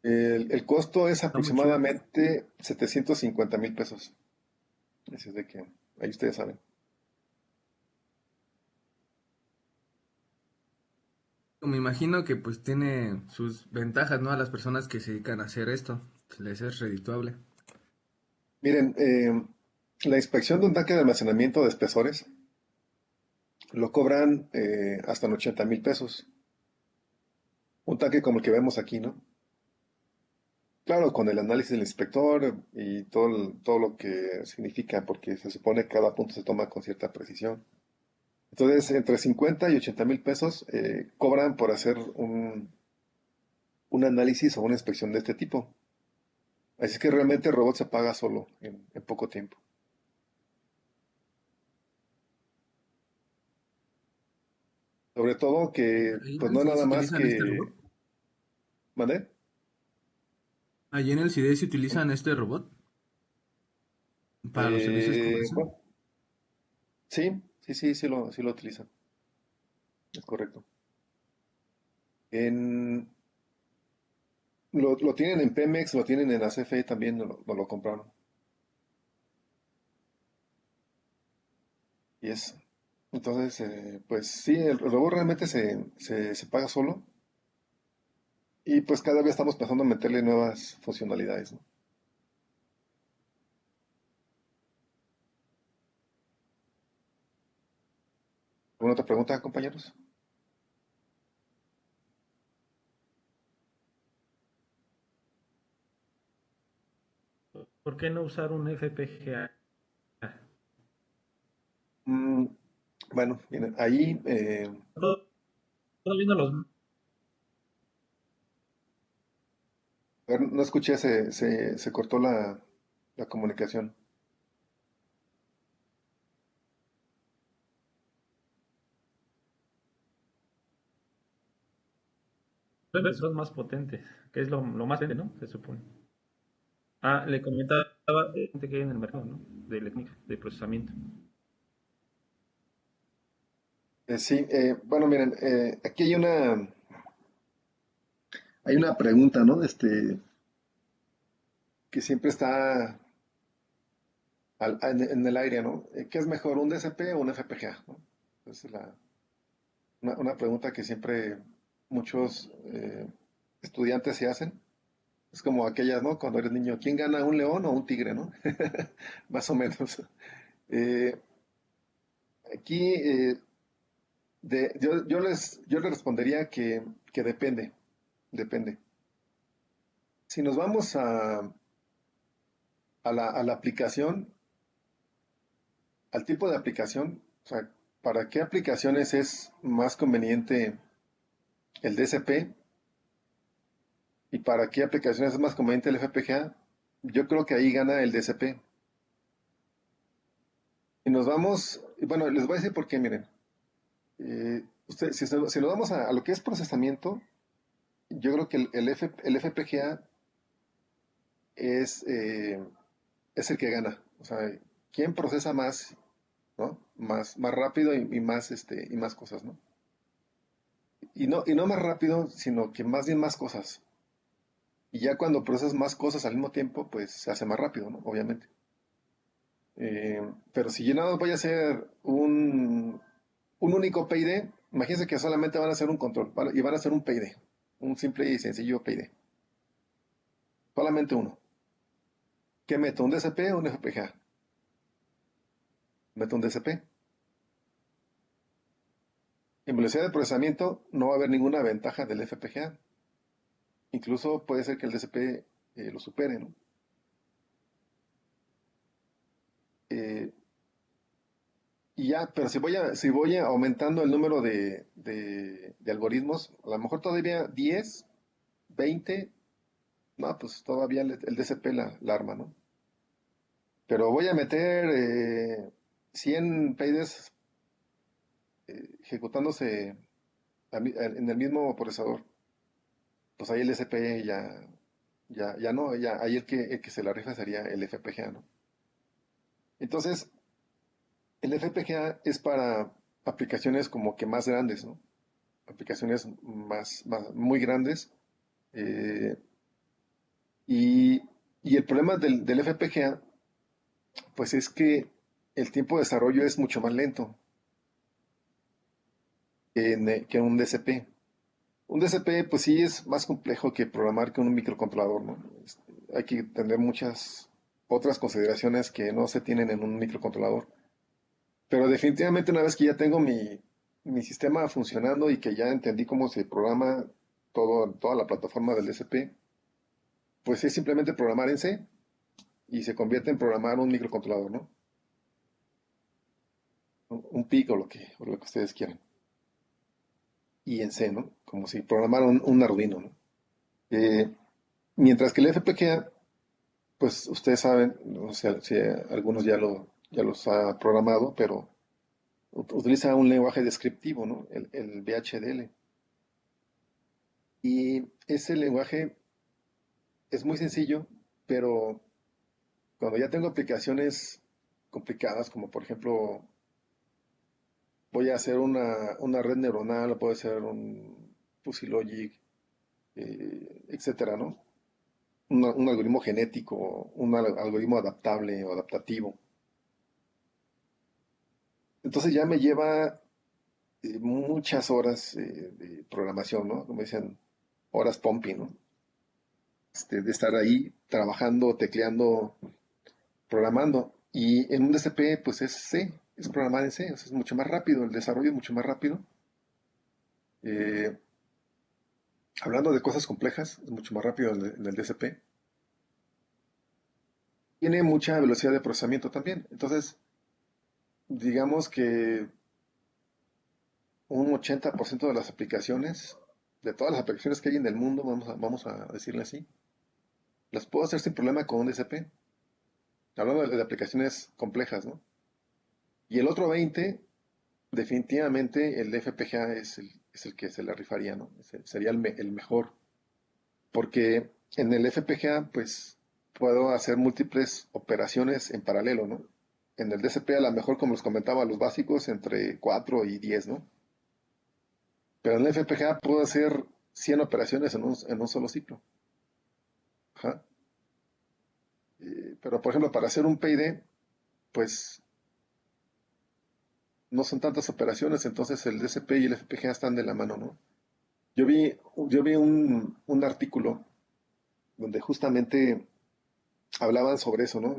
El costo es está muy chido. aproximadamente 750,000 pesos. Así es de que ahí ustedes saben. Me imagino que pues tiene sus ventajas, ¿no? A las personas que se dedican a hacer esto. Les es redituable. Miren, la inspección de un tanque de almacenamiento de espesores lo cobran hasta en 80,000 pesos. Un tanque como el que vemos aquí, ¿no? Claro, con el análisis del inspector y todo lo que significa, porque se supone que cada punto se toma con cierta precisión. Entonces, entre 50 y 80,000 pesos cobran por hacer un análisis o una inspección de este tipo. Así que realmente el robot se paga solo en poco tiempo. Sobre todo que, ¿Ahí en pues el no nada CIDE se más utilizan este que... robot? ¿Mande? ¿Allí en el CIDE se utilizan este robot para los servicios como ese? Bueno, sí lo utilizan, es correcto. En, lo tienen en Pemex, lo tienen en la CFE también, nos lo compraron. Y es. Entonces, pues sí, el robot realmente se paga solo y pues cada vez estamos pensando en meterle nuevas funcionalidades, ¿no? ¿Alguna otra pregunta, compañeros? ¿Por qué no usar un FPGA? Mm, bueno, miren, ahí, Todavía no los... a ver, no escuché, se cortó la comunicación. son más potentes, que es lo más potente, ¿no? Se supone. Ah, le comentaba gente que hay en el mercado, ¿no? De electrónica, de procesamiento. Sí, bueno, miren, aquí hay una pregunta, ¿no? Que siempre está en el aire, ¿no? ¿Qué es mejor, un DSP o un FPGA, ¿no? Esa es una pregunta que siempre muchos estudiantes se hacen. Es como aquellas, ¿no? Cuando eres niño, ¿quién gana, un león o un tigre, ¿no? Más o menos. Eh, aquí yo les respondería que depende. Si nos vamos a la aplicación, al tipo de aplicación, o sea, ¿para qué aplicaciones es más conveniente el DSP y para qué aplicaciones es más conveniente el FPGA? Yo creo que ahí gana el DSP. Y nos vamos, y bueno, les voy a decir por qué, miren. Si nos vamos a lo que es procesamiento, yo creo que el FPGA es el que gana. O sea, ¿quién procesa más, ¿no? Más rápido y más cosas, ¿no? Y no más rápido, sino que más bien más cosas. Y ya cuando procesas más cosas al mismo tiempo, pues se hace más rápido, ¿no? Obviamente. Pero si yo nada más voy a hacer un único PID, imagínense que solamente van a hacer un control y van a hacer un PID, un simple y sencillo PID. Solamente uno. ¿Qué meto? ¿Un DSP o un FPGA? Meto un DSP. En velocidad de procesamiento no va a haber ninguna ventaja del FPGA. Incluso puede ser que el DSP lo supere, ¿no? Eh, y ya, pero si voy aumentando el número de algoritmos, a lo mejor todavía 10, 20, no, pues todavía el DSP la arma, ¿no? Pero voy a meter 100 PIDs ejecutándose en el mismo procesador. Pues ahí el DSP ya no, ya ahí el que se la rifa sería el FPGA, ¿no? Entonces, el FPGA es para aplicaciones como que más grandes, ¿no? Aplicaciones muy grandes. eh, y, y el problema del FPGA, pues es que el tiempo de desarrollo es mucho más lento que un DSP. Un DSP, pues sí es más complejo que programar que un microcontrolador, ¿no? Hay que tener muchas otras consideraciones que no se tienen en un microcontrolador. Pero definitivamente una vez que ya tengo mi sistema funcionando y que ya entendí cómo se programa toda la plataforma del DSP, pues es simplemente programar en C y se convierte en programar un microcontrolador, ¿no? Un PIC o lo que ustedes quieran. Y en C, ¿no? Como si programaran un Arduino, ¿no? Eh, Mientras que el FPGA, pues ustedes saben, no sé si algunos ya los ha programado, pero utiliza un lenguaje descriptivo, ¿no? El VHDL. Y ese lenguaje es muy sencillo, pero cuando ya tengo aplicaciones complicadas, como por ejemplo, voy a hacer una red neuronal, o puede ser un Fuzzy etcétera, ¿no? Un algoritmo genético, un algoritmo adaptable o adaptativo. Entonces ya me lleva muchas horas de programación, ¿no? Como dicen, horas pumping, ¿no? De estar ahí trabajando, tecleando, programando. Y en un DCP, pues es C, es programar en C, o sea, es mucho más rápido, el desarrollo es mucho más rápido. Eh, Hablando de cosas complejas, es mucho más rápido en el DCP. Tiene mucha velocidad de procesamiento también. Entonces, digamos que un 80% de las aplicaciones, de todas las aplicaciones que hay en el mundo, vamos a decirle así, las puedo hacer sin problema con un DCP. Hablando de aplicaciones complejas, ¿no? Y el otro 20, definitivamente el FPGA es el que se la rifaría, ¿no? Sería el mejor. Porque en el FPGA, pues, puedo hacer múltiples operaciones en paralelo, ¿no? En el DCP, a lo mejor, como les comentaba, los básicos entre 4 y 10, ¿no? Pero en el FPGA puedo hacer 100 operaciones en un solo ciclo. Ajá. Pero, por ejemplo, para hacer un PID, pues no son tantas operaciones, entonces el DCP y el FPGA están de la mano, ¿no? Yo vi un artículo donde justamente hablaban sobre eso, ¿no?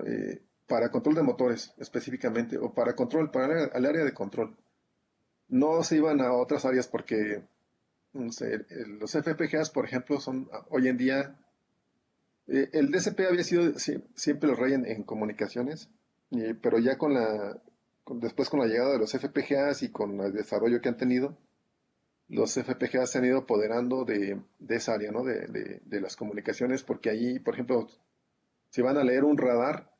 Para control de motores específicamente, o para control, para el área de control. No se iban a otras áreas porque, no sé, los FPGAs, por ejemplo, son hoy en día, el DCP había sido siempre el rey en comunicaciones, pero ya después con la llegada de los FPGAs y con el desarrollo que han tenido, los FPGAs se han ido apoderando de esa área, ¿no? De las comunicaciones, porque ahí, por ejemplo, si van a leer un radar,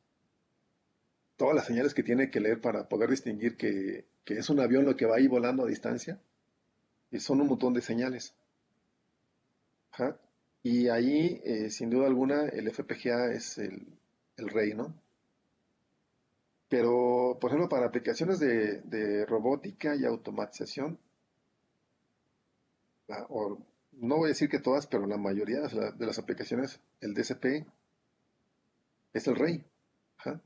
todas las señales que tiene que leer para poder distinguir que es un avión lo que va ahí volando a distancia, y son un montón de señales. Ajá. Y ahí, sin duda alguna, el FPGA es el rey, ¿no? Pero, por ejemplo, para aplicaciones de robótica y automatización, o no voy a decir que todas, pero la mayoría de las aplicaciones, el DCP es el rey. Ajá.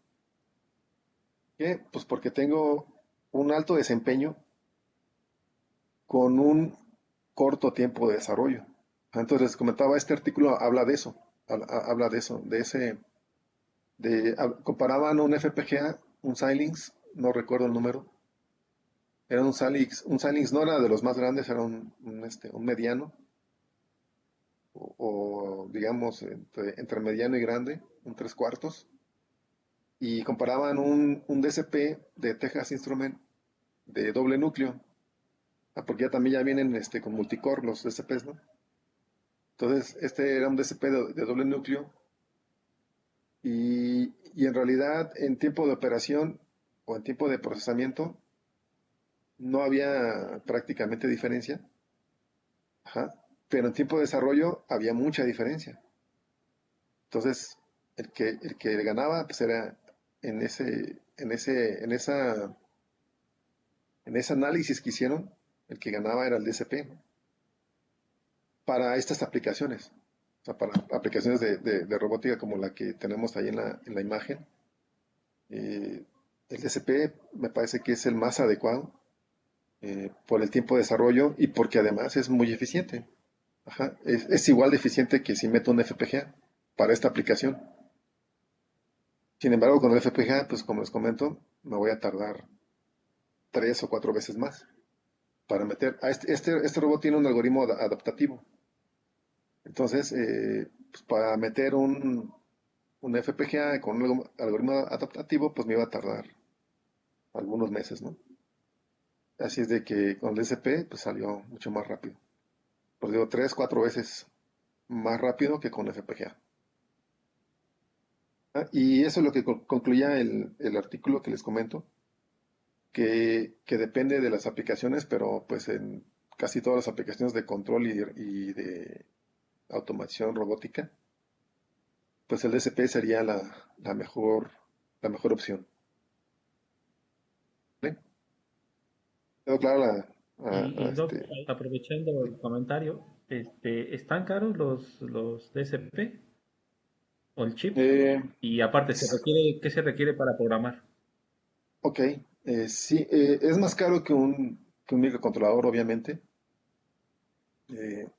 ¿Qué? Pues porque tengo un alto desempeño con un corto tiempo de desarrollo. Entonces les comentaba, este artículo habla de eso, habla de eso, comparaban un FPGA, un Xilinx, no recuerdo el número, era un Xilinx no era de los más grandes, era un mediano, o digamos entre mediano y grande, un tres cuartos, y comparaban un DCP de Texas Instrument de doble núcleo, porque ya vienen con multicore los DCPs, ¿no? Entonces, este era un DCP de doble núcleo y en realidad en tiempo de operación o en tiempo de procesamiento no había prácticamente diferencia, ajá, pero en tiempo de desarrollo había mucha diferencia. Entonces, el que ganaba pues era en ese análisis que hicieron, el que ganaba era el DCP, ¿no? Para estas aplicaciones. O sea, para aplicaciones de robótica como la que tenemos ahí en la imagen. El DCP me parece que es el más adecuado por el tiempo de desarrollo y porque además es muy eficiente. Ajá, es igual de eficiente que si meto un FPGA para esta aplicación. Sin embargo, con el FPGA, pues como les comento, me voy a tardar 3 o 4 veces más para meter. Este robot tiene un algoritmo adaptativo. Entonces, pues para meter un FPGA con un algoritmo adaptativo, pues me iba a tardar algunos meses, ¿no? Así es de que con el DCP, pues salió mucho más rápido. Pues digo, 3, 4 veces más rápido que con FPGA. Y eso es lo que concluía el artículo que les comento, que depende de las aplicaciones, pero pues en casi todas las aplicaciones de control y de automatización robótica, pues el DCP sería la mejor opción. ¿Vale? ¿Quedó claro Y Doc, aprovechando el comentario, ¿están caros los DSP o el chip? eh, Y aparte, ¿qué se requiere para programar? ok, Sí, es más caro que un microcontrolador, obviamente, eh,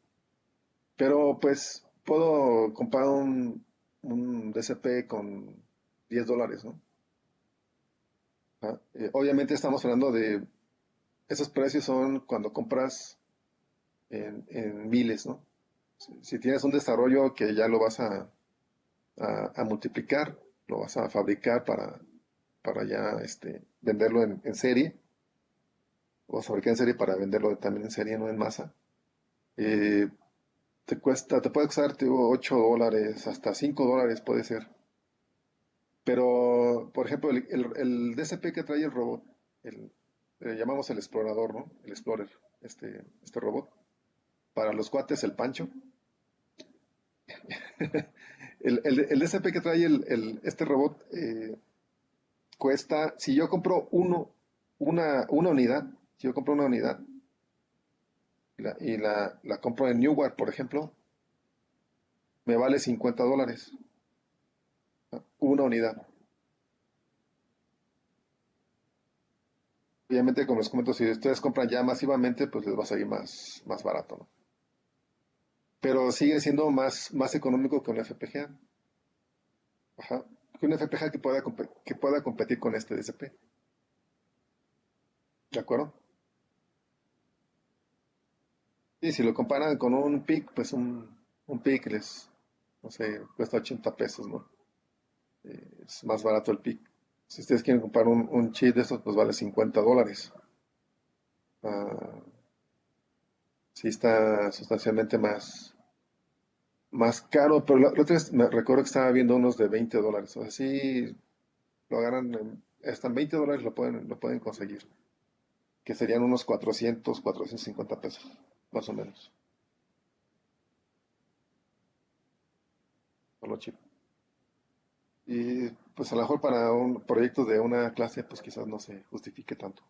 pero pues puedo comprar un DCP con $10, ¿no? Obviamente estamos hablando de, esos precios son cuando compras en miles, ¿no? Si tienes un desarrollo que ya lo vas a multiplicar, lo vas a fabricar para ya venderlo en serie, o fabricar en serie para venderlo también en serie, no en masa. Eh, te puede costar tipo, $8, hasta $5 puede ser. Pero, por ejemplo, el DCP que trae el robot, le llamamos el explorador, ¿no? El Explorer, este robot. Para los cuates, el Pancho. El DCP que trae este robot cuesta, si yo compro una unidad, si yo compro una unidad y la compro en Newark, por ejemplo, me vale $50, ¿no? Una unidad. Obviamente, como les comento, si ustedes compran ya masivamente, pues les va a salir más barato, ¿no? Pero sigue siendo más económico que un FPGA. Ajá. Que un FPGA que pueda competir con este DCP. ¿De acuerdo? Y si lo comparan con un PIC, pues un PIC no sé, cuesta $80, ¿no? Es más barato el PIC. Si ustedes quieren comprar un chip de estos, pues vale $50. Ah, sí está sustancialmente más caro, pero la otra vez me recuerdo que estaba viendo unos de $20. O sea, sí lo agarran, hasta en $20 lo pueden conseguir, que serían unos 450 pesos, más o menos, por los chips. Y pues a lo mejor para un proyecto de una clase, pues quizás no se justifique tanto.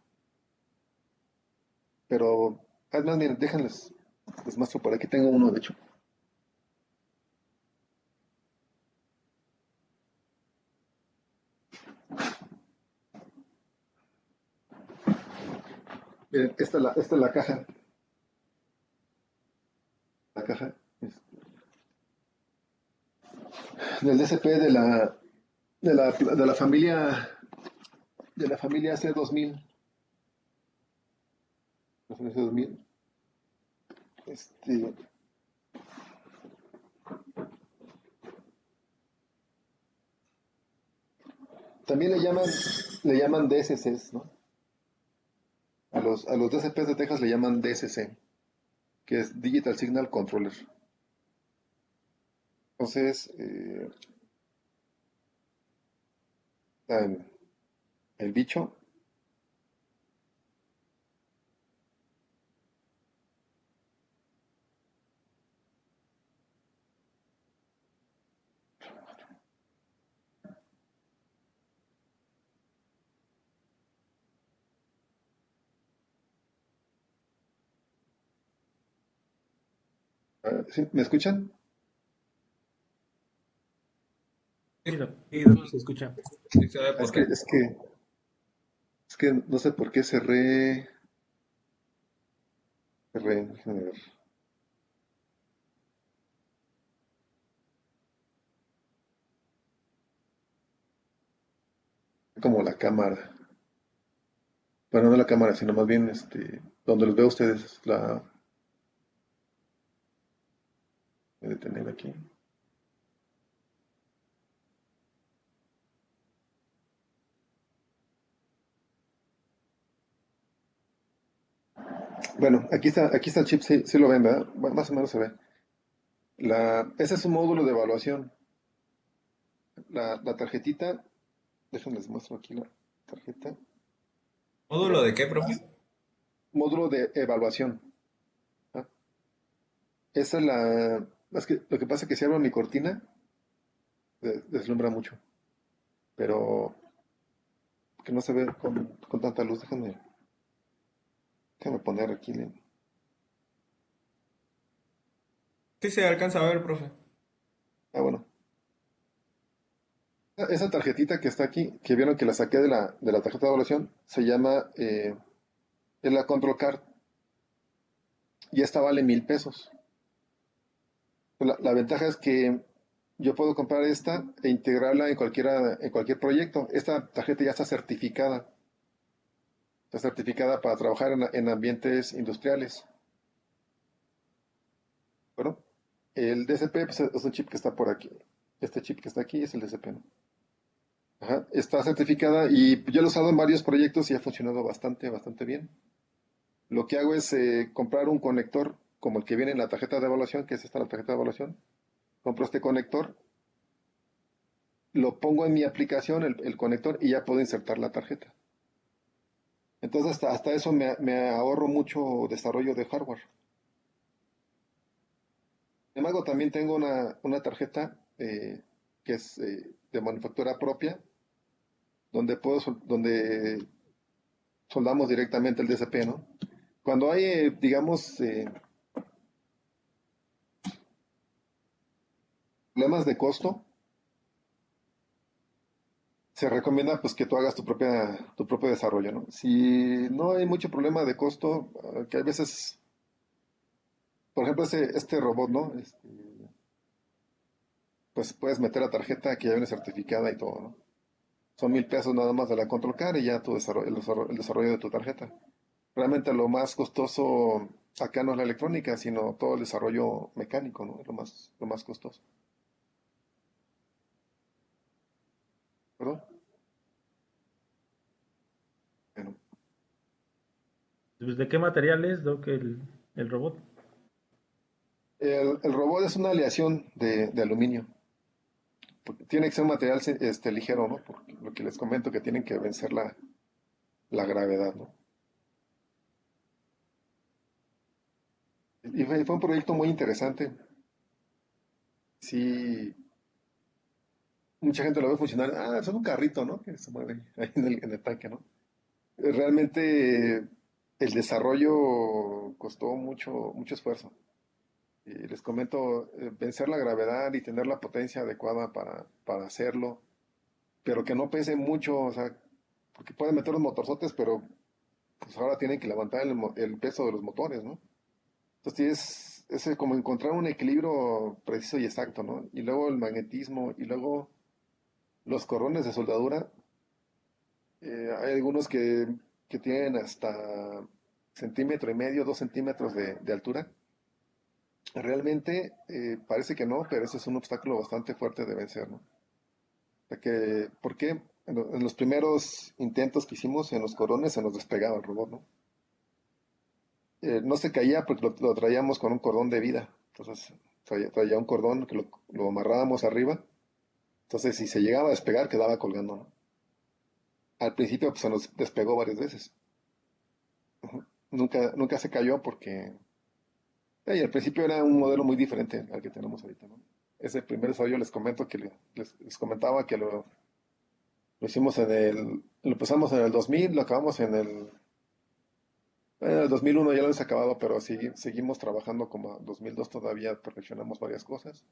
Pero, además, miren, les muestro por aquí, tengo uno de hecho. Miren, esta es la caja. La caja del DCP de la familia C2000. La familia C2000. Este, también le llaman DSCs, ¿no? A los DCPs de Texas le llaman DSC, que es Digital Signal Controller. Entonces, el bicho, ¿sí? ¿Me escuchan? Sí, se escucha. Sí, sabe Es por que, qué. es que, es que no sé por qué déjame ver, como la cámara. Bueno, no la cámara, sino más bien donde los veo a ustedes, voy a detener aquí. Bueno, aquí está el chip, sí lo ven, ¿verdad? Bueno, más o menos se ve. Ese es un módulo de evaluación. La tarjetita, déjenme les muestro aquí la tarjeta. ¿Módulo Miren, de qué, profe? módulo de evaluación. ¿Ah? Esa es lo que pasa es que si abro mi cortina, deslumbra mucho, pero que no se ve con tanta luz. Déjame poner aquí. Sí se alcanza a ver, profe. Bueno. Esa tarjetita que está aquí, que vieron que la saqué de la tarjeta de evaluación, se llama, es la Control Card, y esta vale 1,000 pesos. La ventaja es que yo puedo comprar esta e integrarla en cualquier proyecto. Esta tarjeta ya está certificada para trabajar en ambientes industriales. Bueno, el DCP pues, es un chip que está por aquí. Este chip que está aquí es el DCP, ¿no? Ajá, está certificada y yo lo he usado en varios proyectos y ha funcionado bastante, bastante bien. Lo que hago es comprar un conector como el que viene en la tarjeta de evaluación, que es esta la tarjeta de evaluación. Compro este conector, lo pongo en mi aplicación, el conector, y ya puedo insertar la tarjeta. Entonces, hasta eso me ahorro mucho desarrollo de hardware. Sin embargo, también tengo una tarjeta que es de manufactura propia, donde soldamos directamente el DCP, ¿no? Cuando hay, digamos, problemas de costo, se recomienda pues que tú hagas tu propio desarrollo, ¿no? Si no hay mucho problema de costo, que hay veces, por ejemplo, este robot, ¿no? Pues puedes meter la tarjeta que ya viene certificada y todo, ¿no? Son 1,000 pesos nada más de la Control Card y ya el desarrollo de tu tarjeta. Realmente lo más costoso acá no es la electrónica, sino todo el desarrollo mecánico, ¿no? Es lo más costoso. ¿Perdón? Bueno, Pues, ¿de qué material es, Doc, el robot? el robot es una aleación de aluminio. Tiene que ser un material ligero, ¿no? Por lo que les comento que tienen que vencer la gravedad, ¿no? Y fue un proyecto muy interesante. Sí, mucha gente lo ve funcionar. Ah, es un carrito, ¿no? Que se mueve ahí en el tanque, ¿no? Realmente el desarrollo costó mucho, mucho esfuerzo. Y les comento, vencer la gravedad y tener la potencia adecuada para hacerlo, pero que no pese mucho, o sea, porque pueden meter los motorzotes, pero pues ahora tienen que levantar el peso de los motores, ¿no? Entonces es como encontrar un equilibrio preciso y exacto, ¿no? Y luego el magnetismo y luego los cordones de soldadura. Hay algunos que tienen hasta 1,5 cm, 2 cm de altura. Realmente parece que no, pero ese es un obstáculo bastante fuerte de vencer, ¿no? O sea ¿por qué? En los primeros intentos que hicimos en los cordones se nos despegaba el robot, ¿no? No se caía porque lo traíamos con un cordón de vida. Entonces traía un cordón que lo amarrábamos arriba. Entonces si se llegaba a despegar quedaba colgando, ¿no? Al principio pues, se nos despegó varias veces. Ujú. Nunca se cayó porque y al principio era un modelo muy diferente al que tenemos ahorita, ¿no? Ese primer desarrollo les comento que les comentaba que lo hicimos lo empezamos en el 2000, lo acabamos en el 2001 ya lo hemos acabado, pero seguimos trabajando como 2002 todavía perfeccionamos varias cosas.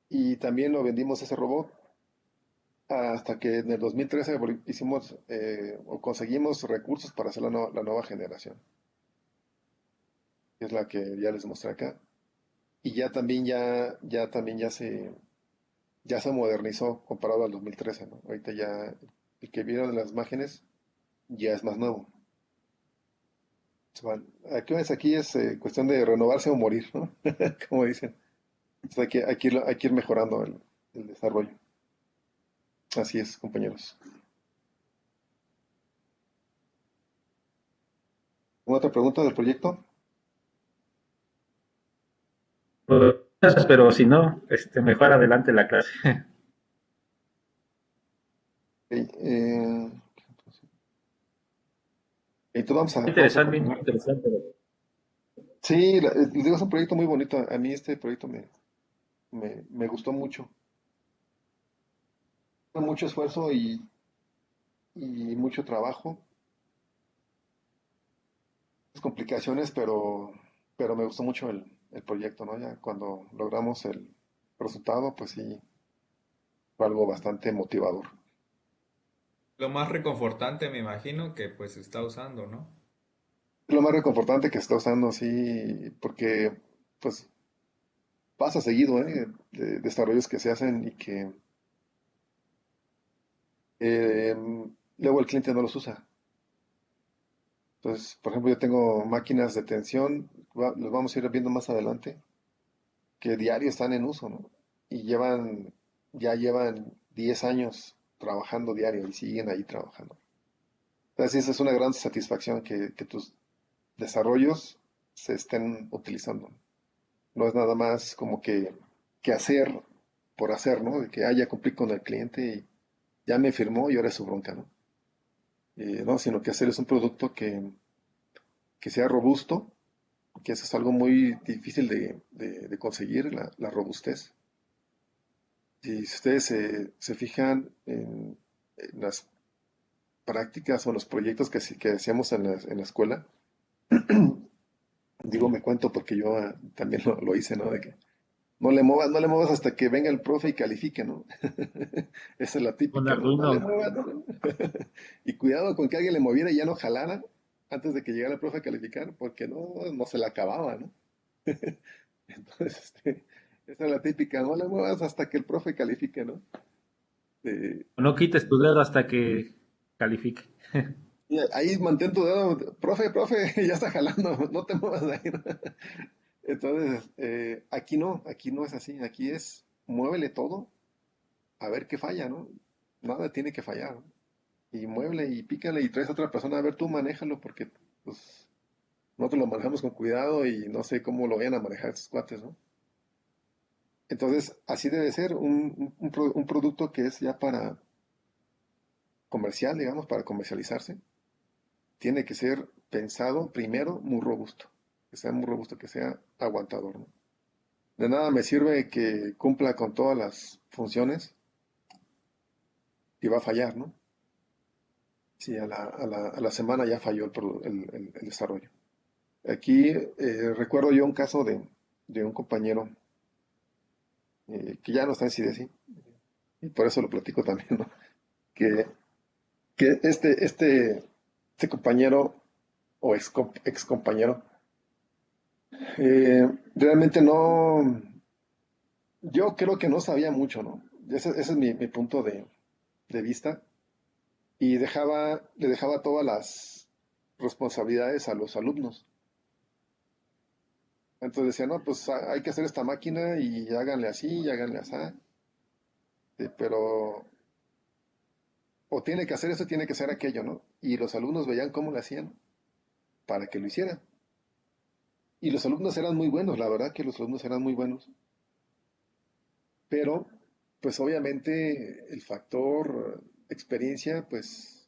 Y también lo vendimos ese robot hasta que en el 2013 hicimos o conseguimos recursos para hacer la nueva generación, que es la que ya les mostré acá. Y ya también ya se modernizó comparado al 2013, ¿no? Ahorita ya el que vieron en las imágenes ya es más nuevo. Aquí es cuestión de renovarse o morir, ¿no? Como dicen. Entonces hay que ir mejorando el desarrollo. Así es, compañeros. ¿Alguna otra pregunta del proyecto? Pues, pero si no, mejor adelante la clase. Ok, entonces vamos a Interesante, muy continuar. interesante. Sí, les digo, es un proyecto muy bonito. A mí este proyecto me gustó mucho. Fue mucho esfuerzo y mucho trabajo, complicaciones, pero me gustó mucho el proyecto, ¿no? Ya cuando logramos el resultado, pues sí, fue algo bastante motivador. Lo más reconfortante, me imagino, que pues está usando, ¿no? Es lo más reconfortante que se está usando, sí, porque pues pasa seguido, de desarrollos que se hacen y que eh, luego el cliente no los usa. Entonces, por ejemplo, yo tengo máquinas de tensión, los vamos a ir viendo más adelante, que diario están en uso, ¿no? Y ya llevan 10 años trabajando diario y siguen ahí trabajando. Entonces, esa es una gran satisfacción que tus desarrollos se estén utilizando. No es nada más como que hacer por hacer, ¿no? De que ya cumplí con el cliente y ya me firmó y ahora es su bronca, ¿no? No, sino que hacer es un producto que sea robusto, que eso es algo muy difícil de conseguir, la robustez. Y si ustedes se fijan en las prácticas o los proyectos que hacíamos en la escuela, digo, me cuento porque yo también lo hice, ¿no? De que no le muevas hasta que venga el profe y califique, ¿no? Esa es la Con típica, ¿no? No le Arduino. muevas, ¿no? Y cuidado con que alguien le moviera y ya no jalara antes de que llegara el profe a calificar, porque no se la acababa, ¿no? Entonces, esa es la típica, no le muevas hasta que el profe califique, ¿no? Eh, No quites tu dedo hasta que califique. y ahí mantén tu dedo, profe, ya está jalando, no te muevas de ahí, ¿no? Entonces, aquí no es así, aquí es muévele todo a ver qué falla, ¿no? Nada tiene que fallar, ¿no? Y muévele y pícale y traes a otra persona, a ver tú manéjalo porque pues nosotros lo manejamos con cuidado y no sé cómo lo vayan a manejar estos cuates, ¿no? Entonces, así debe ser un producto que es ya para comercial, digamos, para comercializarse. Tiene que ser pensado primero muy robusto, que sea muy robusto, que sea aguantador, ¿no? De nada me sirve que cumpla con todas las funciones y va a fallar, ¿no? Si a la semana ya falló el desarrollo. Aquí recuerdo yo un caso de un compañero que ya no está en CIDESI, y por eso lo platico también, ¿no? Que, que este compañero o ex compañero realmente no, yo creo que no sabía mucho, ¿no? Ese es mi punto de vista y le dejaba todas las responsabilidades a los alumnos. Entonces decía, no, pues hay que hacer esta máquina y háganle así, y háganle así. Pero o tiene que hacer eso, tiene que hacer aquello, ¿no? Y los alumnos veían cómo lo hacían para que lo hicieran. Y los alumnos eran muy buenos, la verdad que los alumnos eran muy buenos. Pero, pues obviamente el factor experiencia, pues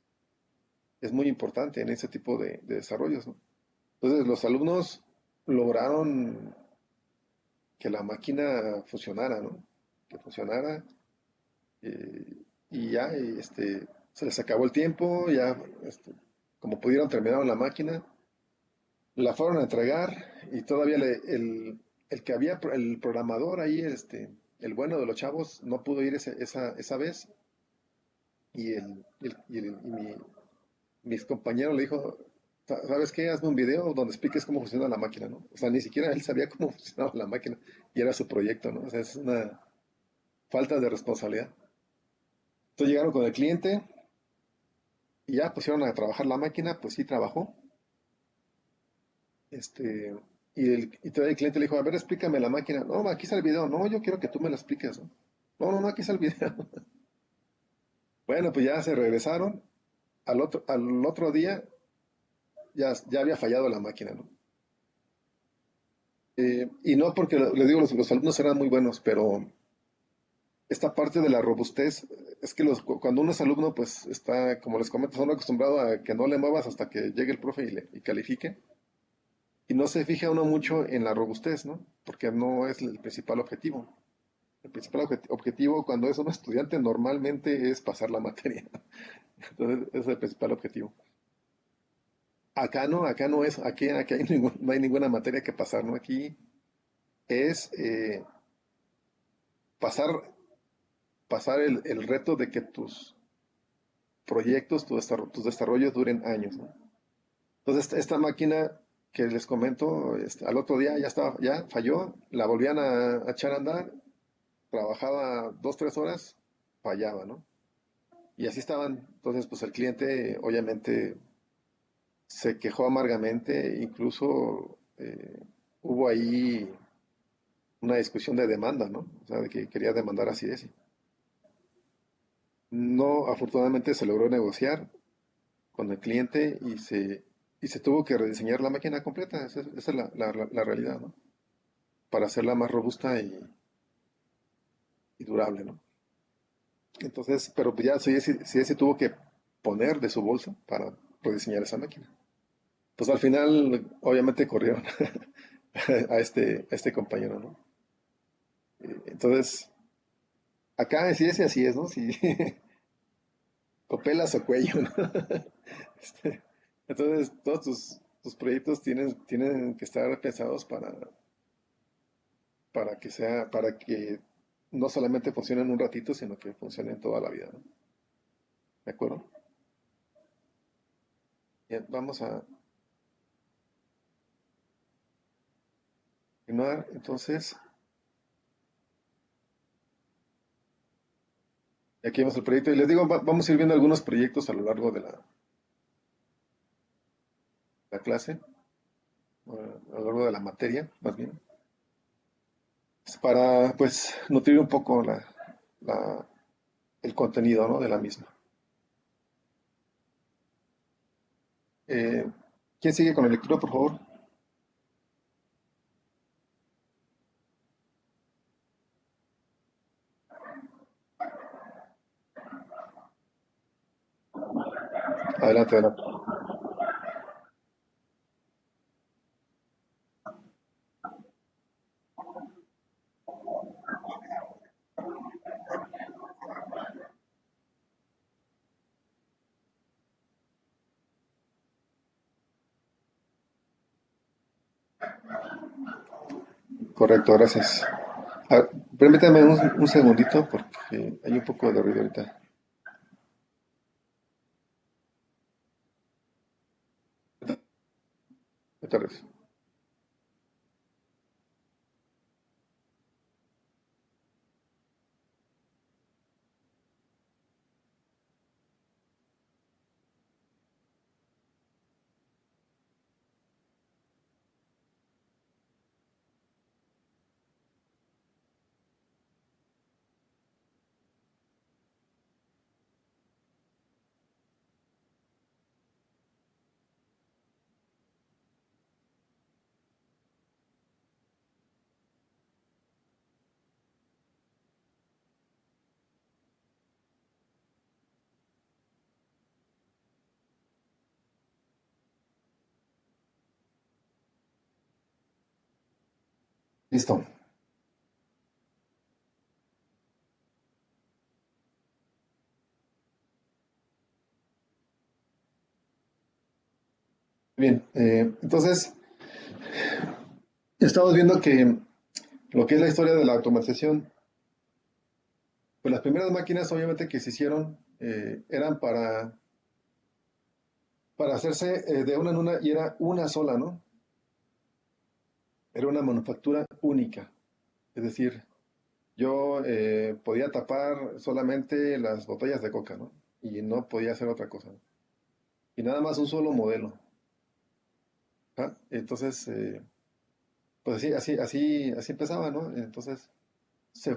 es muy importante en ese tipo de desarrollos, ¿no? Entonces los alumnos lograron que la máquina funcionara, ¿no? Que funcionara y ya se les acabó el tiempo, ya como pudieron terminaron la máquina, la fueron a entregar y todavía el que había, el programador ahí, el bueno de los chavos, no pudo ir esa vez y mis compañeros le dijo, ¿sabes qué? Hazme un video donde expliques cómo funciona la máquina, ¿no? O sea, ni siquiera él sabía cómo funcionaba la máquina y era su proyecto, ¿no? O sea, es una falta de responsabilidad. Entonces llegaron con el cliente y ya pusieron a trabajar la máquina, pues sí trabajó. Este, y todavía el cliente le dijo, a ver, explícame la máquina. No, aquí está el video. No, yo quiero que tú me lo expliques, ¿no? No, aquí está el video. Bueno, pues ya se regresaron. Al otro día ya había fallado la máquina, ¿no? Y no porque, les digo, los alumnos eran muy buenos, pero esta parte de la robustez es que cuando uno es alumno, pues está, como les comento, son acostumbrados a que no le muevas hasta que llegue el profe y califique. Y no se fija uno mucho en la robustez, ¿no? Porque no es el principal objetivo. El principal objetivo cuando es un estudiante normalmente es pasar la materia. Entonces, ese es el principal objetivo. Acá no es, aquí hay no hay ninguna materia que pasar, ¿no? Aquí es pasar pasar el reto de que tus proyectos, tus desarrollos duren años, ¿no? Entonces, esta máquina que les comento, al otro día ya estaba, ya falló, la volvían a echar a andar, trabajaba 2, 3 horas, fallaba, ¿no? Y así estaban. Entonces, pues el cliente obviamente se quejó amargamente, incluso hubo ahí una discusión de demanda, ¿no? O sea, de que quería demandar a CIDESI. No, afortunadamente se logró negociar con el cliente y se tuvo que rediseñar la máquina completa. Esa es la realidad, ¿no? Para hacerla más robusta y durable, ¿no? Entonces, pero pues ya CIDESI tuvo que poner de su bolsa para rediseñar esa máquina. Pues al final, obviamente, corrieron a este compañero, ¿no? Entonces, acá sí es así es, ¿no? Si o pelas o cuello, ¿no? Este, entonces, todos tus proyectos tienen que estar pensados para que no solamente funcionen un ratito, sino que funcionen toda la vida, ¿no? ¿De acuerdo? Bien, vamos a continuar. Entonces, aquí vemos el proyecto. Y les digo, vamos a ir viendo algunos proyectos a lo largo de la clase, a lo largo de la materia, más bien, para, pues, nutrir un poco la- el contenido, ¿no? De la misma. Eh, ¿Quién sigue con la lectura, por favor? Adelante, adelante. Correcto, gracias. A ver, permítame un segundito porque hay un poco de ruido ahorita. Ahorita regreso. Listo. Bien, entonces estamos viendo que lo que es la historia de la automatización, pues las primeras máquinas obviamente que se hicieron eran para hacerse de una en una y era una sola, ¿no? Era una manufactura única. Es decir, yo podía tapar solamente las botellas de coca, ¿no? Y no podía hacer otra cosa, ¿no? Y nada más un solo modelo. ¿Ah? Entonces, pues así empezaba, ¿no? Entonces,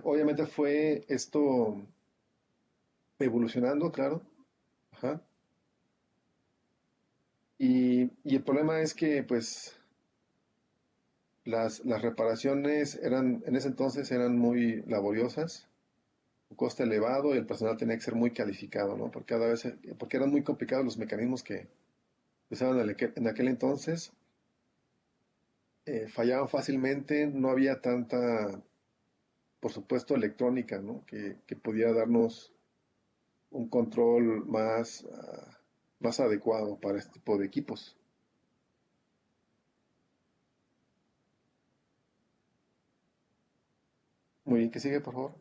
obviamente fue esto evolucionando, claro. Ajá. Y el problema es que, pues, las reparaciones en ese entonces eran muy laboriosas, un coste elevado y el personal tenía que ser muy calificado, ¿no? Porque eran muy complicados los mecanismos que usaban en aquel entonces, fallaban fácilmente, no había tanta, por supuesto, electrónica, ¿no? Que pudiera darnos un control más adecuado para este tipo de equipos. Muy bien, que sigue, por favor.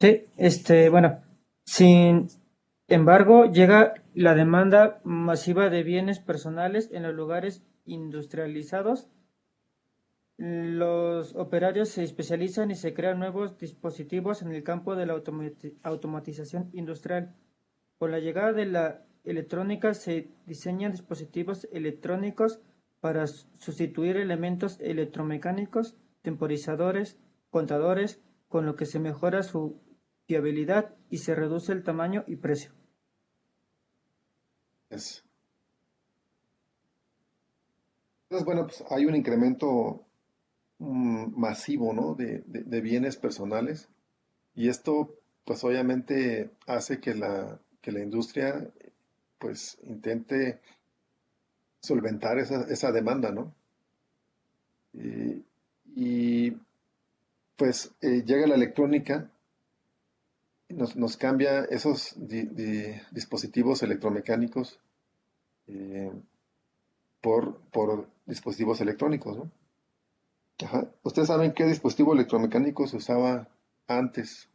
Sí, bueno, sin embargo, llega la demanda masiva de bienes personales en los lugares industrializados. Los operarios se especializan y se crean nuevos dispositivos en el campo de la automatización industrial. Con la llegada de la electrónica se diseñan dispositivos electrónicos para sustituir elementos electromecánicos, temporizadores, contadores, con lo que se mejora su fiabilidad y se reduce el tamaño y precio. Es- Entonces, bueno, pues hay un incremento masivo, ¿no? de bienes personales y esto, pues obviamente hace que la industria, pues intente solventar esa demanda, ¿no? Y, y, pues llega la electrónica, y nos cambia esos dispositivos electromecánicos eh, por dispositivos electrónicos, ¿no? Ajá. ¿Ustedes saben qué dispositivo electromecánico se usaba antes,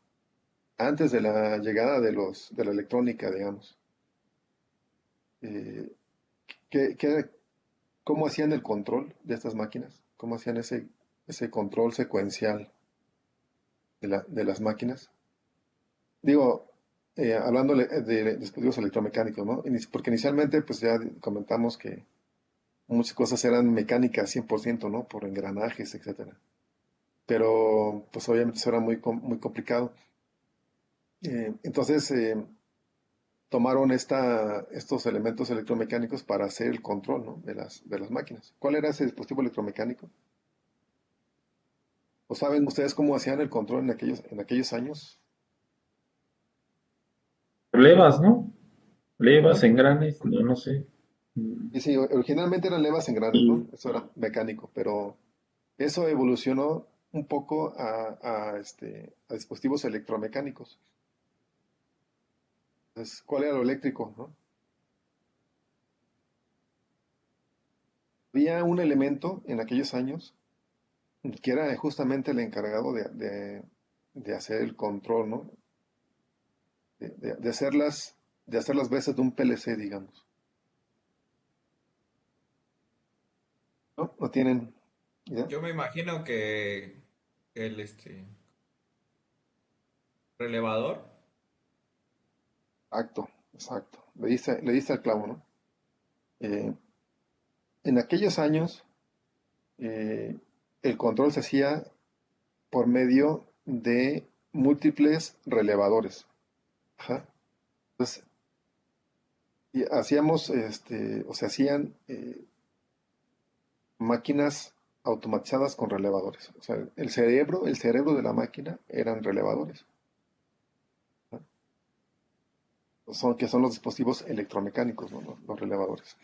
antes de la llegada de la electrónica, digamos? Eh, ¿qué, cómo hacían el control de estas máquinas? ¿Cómo hacían ese control secuencial de las máquinas? Digo, hablando de dispositivos electromecánicos, ¿no? Porque inicialmente, pues ya comentamos que muchas cosas eran mecánicas 100%, ¿no? Por engranajes, etcétera. Pero, pues obviamente eso era muy complicado. Entonces, tomaron estos elementos electromecánicos para hacer el control, ¿no? de las máquinas. ¿Cuál era ese dispositivo electromecánico? ¿O saben ustedes cómo hacían el control en aquellos años? Levas, ¿no? Levas, Ajá. engranes, no, no sé. Mm, Y sí, originalmente eran levas en granes, ¿no? Eso era mecánico, pero eso evolucionó un poco a dispositivos electromecánicos. Entonces, ¿cuál era lo eléctrico, no? Había un elemento en aquellos años que era justamente el encargado de hacer el control, ¿no? De de hacer las veces de un PLC, digamos. ¿No? ¿No tienen idea? Yo me imagino que el relevador. Exacto, exacto. Le diste al clavo, ¿no? Eh, en aquellos años, eh, el control se hacía por medio de múltiples relevadores. Ajá. Entonces, y hacíamos, o se hacían máquinas automatizadas con relevadores. O sea, el cerebro de la máquina eran relevadores, ¿no? Que son los dispositivos electromecánicos, ¿no? Los relevadores.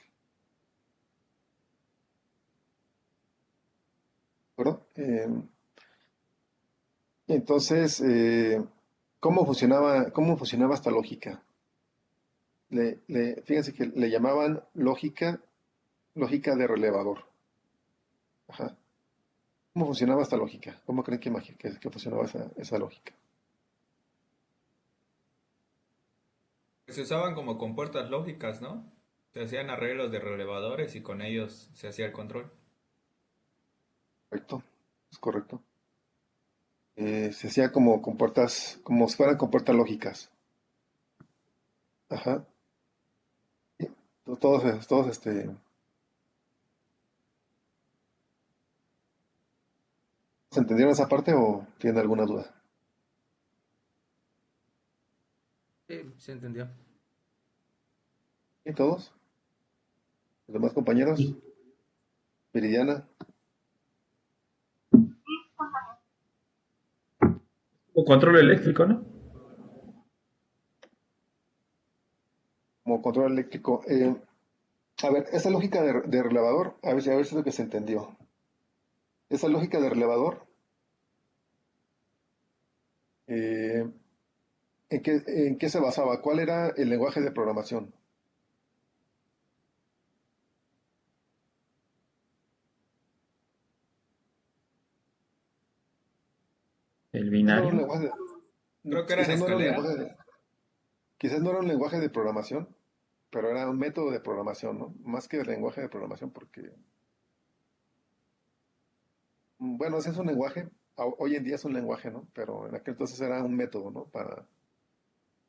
¿De acuerdo? Entonces, cómo funcionaba esta lógica? Fíjense que le llamaban lógica de relevador. Ajá. ¿Cómo funcionaba esta lógica? ¿Cómo creen que funcionaba esa lógica? Se usaban como compuertas lógicas, ¿no? Se hacían arreglos de relevadores y con ellos se hacía el control. ¿Correcto? Es correcto. Se hacía como si fueran compuertas lógicas. Ajá. Y todos, ¿se entendieron esa parte o tienen alguna duda? Sí, se entendió. ¿Y todos? ¿Los demás compañeros? Viridiana, O control eléctrico, ¿no? como control eléctrico. A ver, esa lógica de relevador, a ver si es lo que se entendió. Esa lógica de relevador, eh, en qué se basaba? ¿Cuál era el lenguaje de programación? El Era un binario. lenguaje Creo que era en quizás no era un escalera. quizás no era un lenguaje de programación, pero era un método de programación, ¿no? Más que el lenguaje de programación, porque, bueno, ese es un lenguaje, hoy en día es un lenguaje, ¿no? Pero en aquel entonces era un método, ¿no?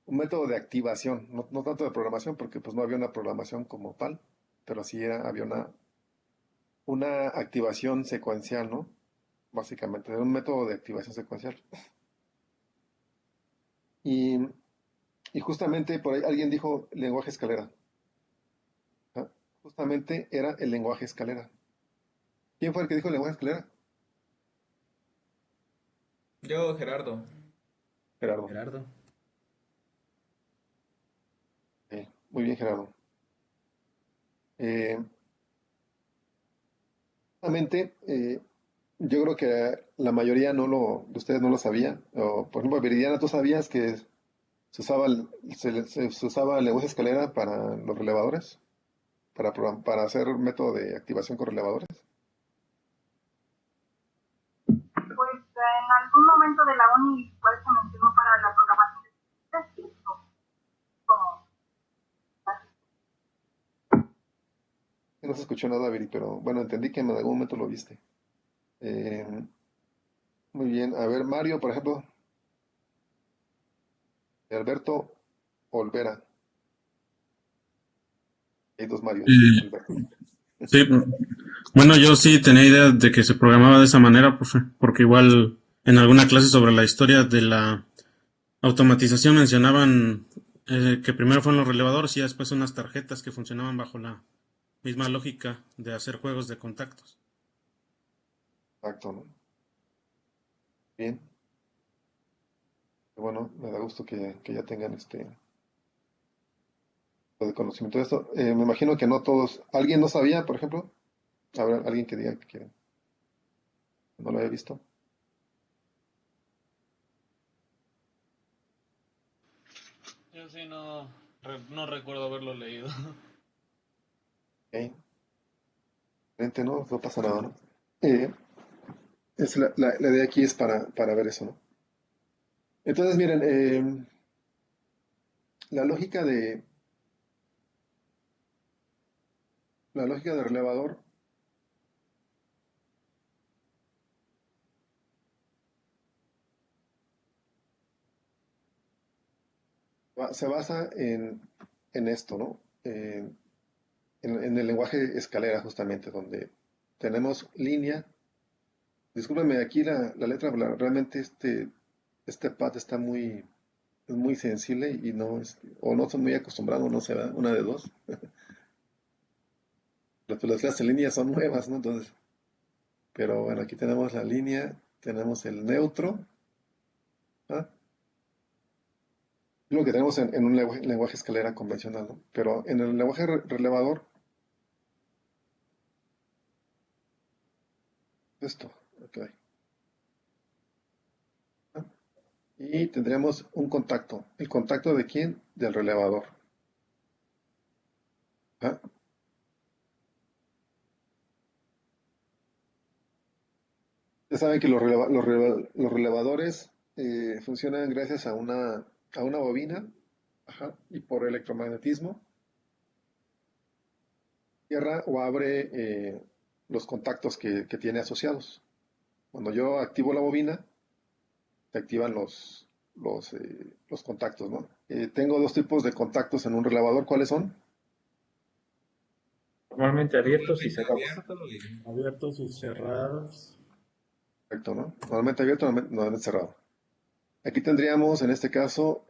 Un método de activación, no tanto de programación, porque pues no había una programación como tal, pero sí había una activación secuencial, ¿no? Básicamente, era un método de activación secuencial. Y, y justamente por ahí alguien dijo lenguaje escalera. ¿Ah? Justamente era el lenguaje escalera. ¿Quién fue el que dijo el lenguaje escalera? Yo, Gerardo. Gerardo. Gerardo. Muy bien, Gerardo. Eh, Justamente, yo creo que la mayoría de ustedes no lo sabía. O, por ejemplo, Viridiana, ¿tú sabías que se usaba el lenguaje escalera para los relevadores? Para hacer método de activación con relevadores. Pues en algún momento de la uni igual se mencionó para la programación de sistemas, como No se escuchó nada, Viri, pero bueno, entendí que en algún momento lo viste. Eh, Muy bien. A ver, Mario, por ejemplo, Alberto Olvera. Hay dos Marios, Eh, Alberto. sí, bueno, yo sí tenía idea de que se programaba de esa manera, profe, porque igual en alguna clase sobre la historia de la automatización mencionaban que primero fueron los relevadores y después unas tarjetas que funcionaban bajo la misma lógica de hacer juegos de contactos. Exacto, ¿no? Bien. Bueno, me da gusto que ya tengan de conocimiento de esto. Me imagino que no todos. ¿Alguien no sabía, por ejemplo? ¿Habrá alguien que diga que no lo había visto? Yo sí no recuerdo haberlo leído. Ok. Excelente, ¿no? No pasa nada, ¿no? La idea aquí es para ver eso, ¿no? Entonces, miren, la lógica de la lógica de relevador se basa en esto, ¿no? En el lenguaje escalera, justamente, donde tenemos línea. Discúlpeme, aquí la letra, realmente este pad está es muy sensible y no, o no soy muy acostumbrado, no sé, ¿verdad? Una de dos. Las clases en línea son nuevas, ¿no? Entonces, pero bueno, aquí tenemos la línea, tenemos el neutro, ¿ah? Lo que tenemos en un lenguaje escalera convencional, ¿no? Pero en el lenguaje relevador, esto, ok. ¿Ah? Y tendríamos un contacto. ¿El contacto de quién? Del relevador. ¿Ah? Ya saben que los relevadores funcionan gracias a una bobina, ajá, y por electromagnetismo cierra o abre los contactos que tiene asociados. Cuando yo activo la bobina, se activan los contactos, ¿no? Tengo dos tipos de contactos en un relevador. ¿Cuáles son? Normalmente abiertos y Normalmente cerrados. abierto y Abiertos y cerrados. Correcto, ¿no? Normalmente abierto, normalmente cerrado. Aquí tendríamos, en este caso,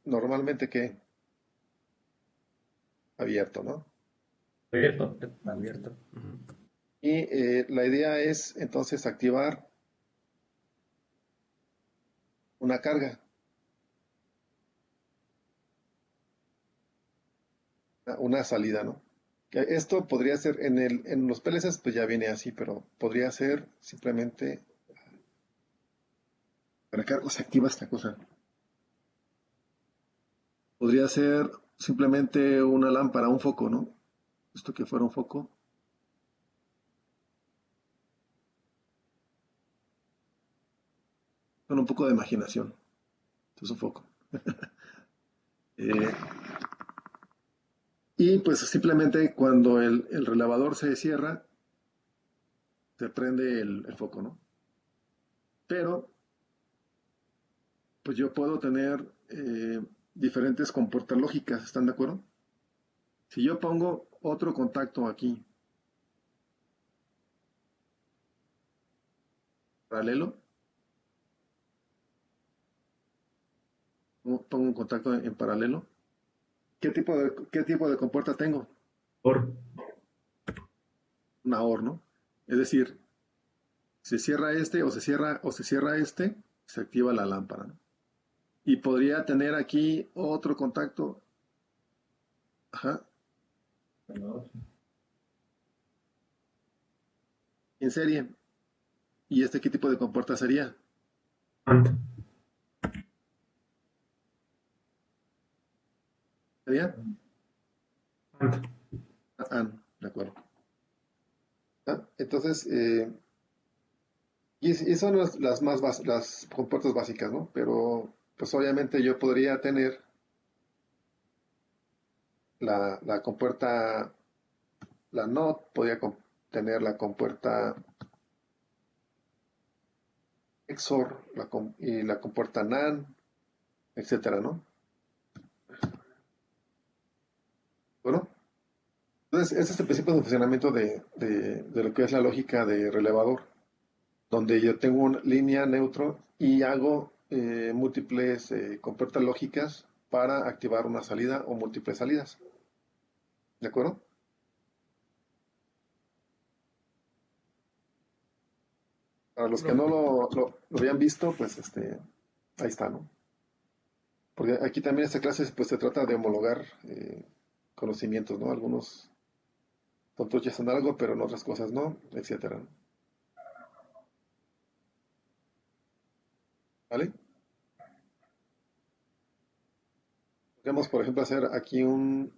normalmente, ¿qué? Abierto, ¿no? Abierto. Abierto. Ujú. Y la idea es entonces activar una carga, una salida, ¿no? Que esto podría ser en los PLCs, pues ya viene así, pero podría ser simplemente, ¿para qué se activa esta cosa? Podría ser simplemente una lámpara, un foco, ¿no? Esto que fuera un foco, con un poco de imaginación. es un foco. Eh, y pues simplemente cuando el relevador se cierra, se prende el foco, ¿no? Pero, pues yo puedo tener diferentes compuertas lógicas, ¿están de acuerdo? Si yo pongo otro contacto aquí, paralelo, pongo un contacto en paralelo, qué tipo de compuerta tengo? Por. Una OR, ¿no? Es decir, se cierra este o se cierra este, se activa la lámpara, ¿no? Y podría tener aquí otro contacto. Ajá. En serie. ¿Y este qué tipo de compuerta sería? ¿Sería? De acuerdo. Entonces, y son las compuertas básicas, ¿no? Pero, pues obviamente yo podría tener la compuerta, la NOT, podría tener la compuerta XOR y la compuerta NAND, etcétera, ¿no? Bueno, entonces ese es el principio de funcionamiento de lo que es la lógica de relevador, donde yo tengo una línea neutro y hago múltiples compuertas lógicas para activar una salida o múltiples salidas. ¿De acuerdo? Para los que no lo habían visto, pues ahí está, ¿no? Porque aquí también esta clase pues se trata de homologar conocimientos, ¿no? Algunos son truchas en algo, pero en otras cosas no, etcétera, ¿no? ¿Vale? Podríamos, por ejemplo, hacer aquí un...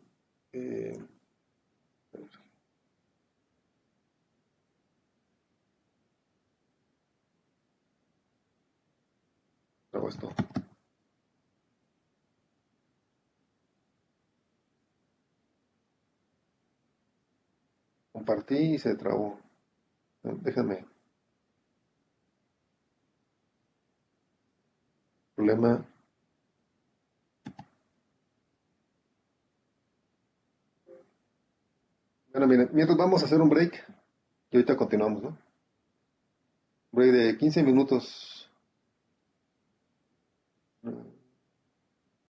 hago esto. Compartí y se trabó. Déjame. Problema. Bueno, miren, mientras vamos a hacer un break y ahorita continuamos, ¿no? Break de 15 minutos.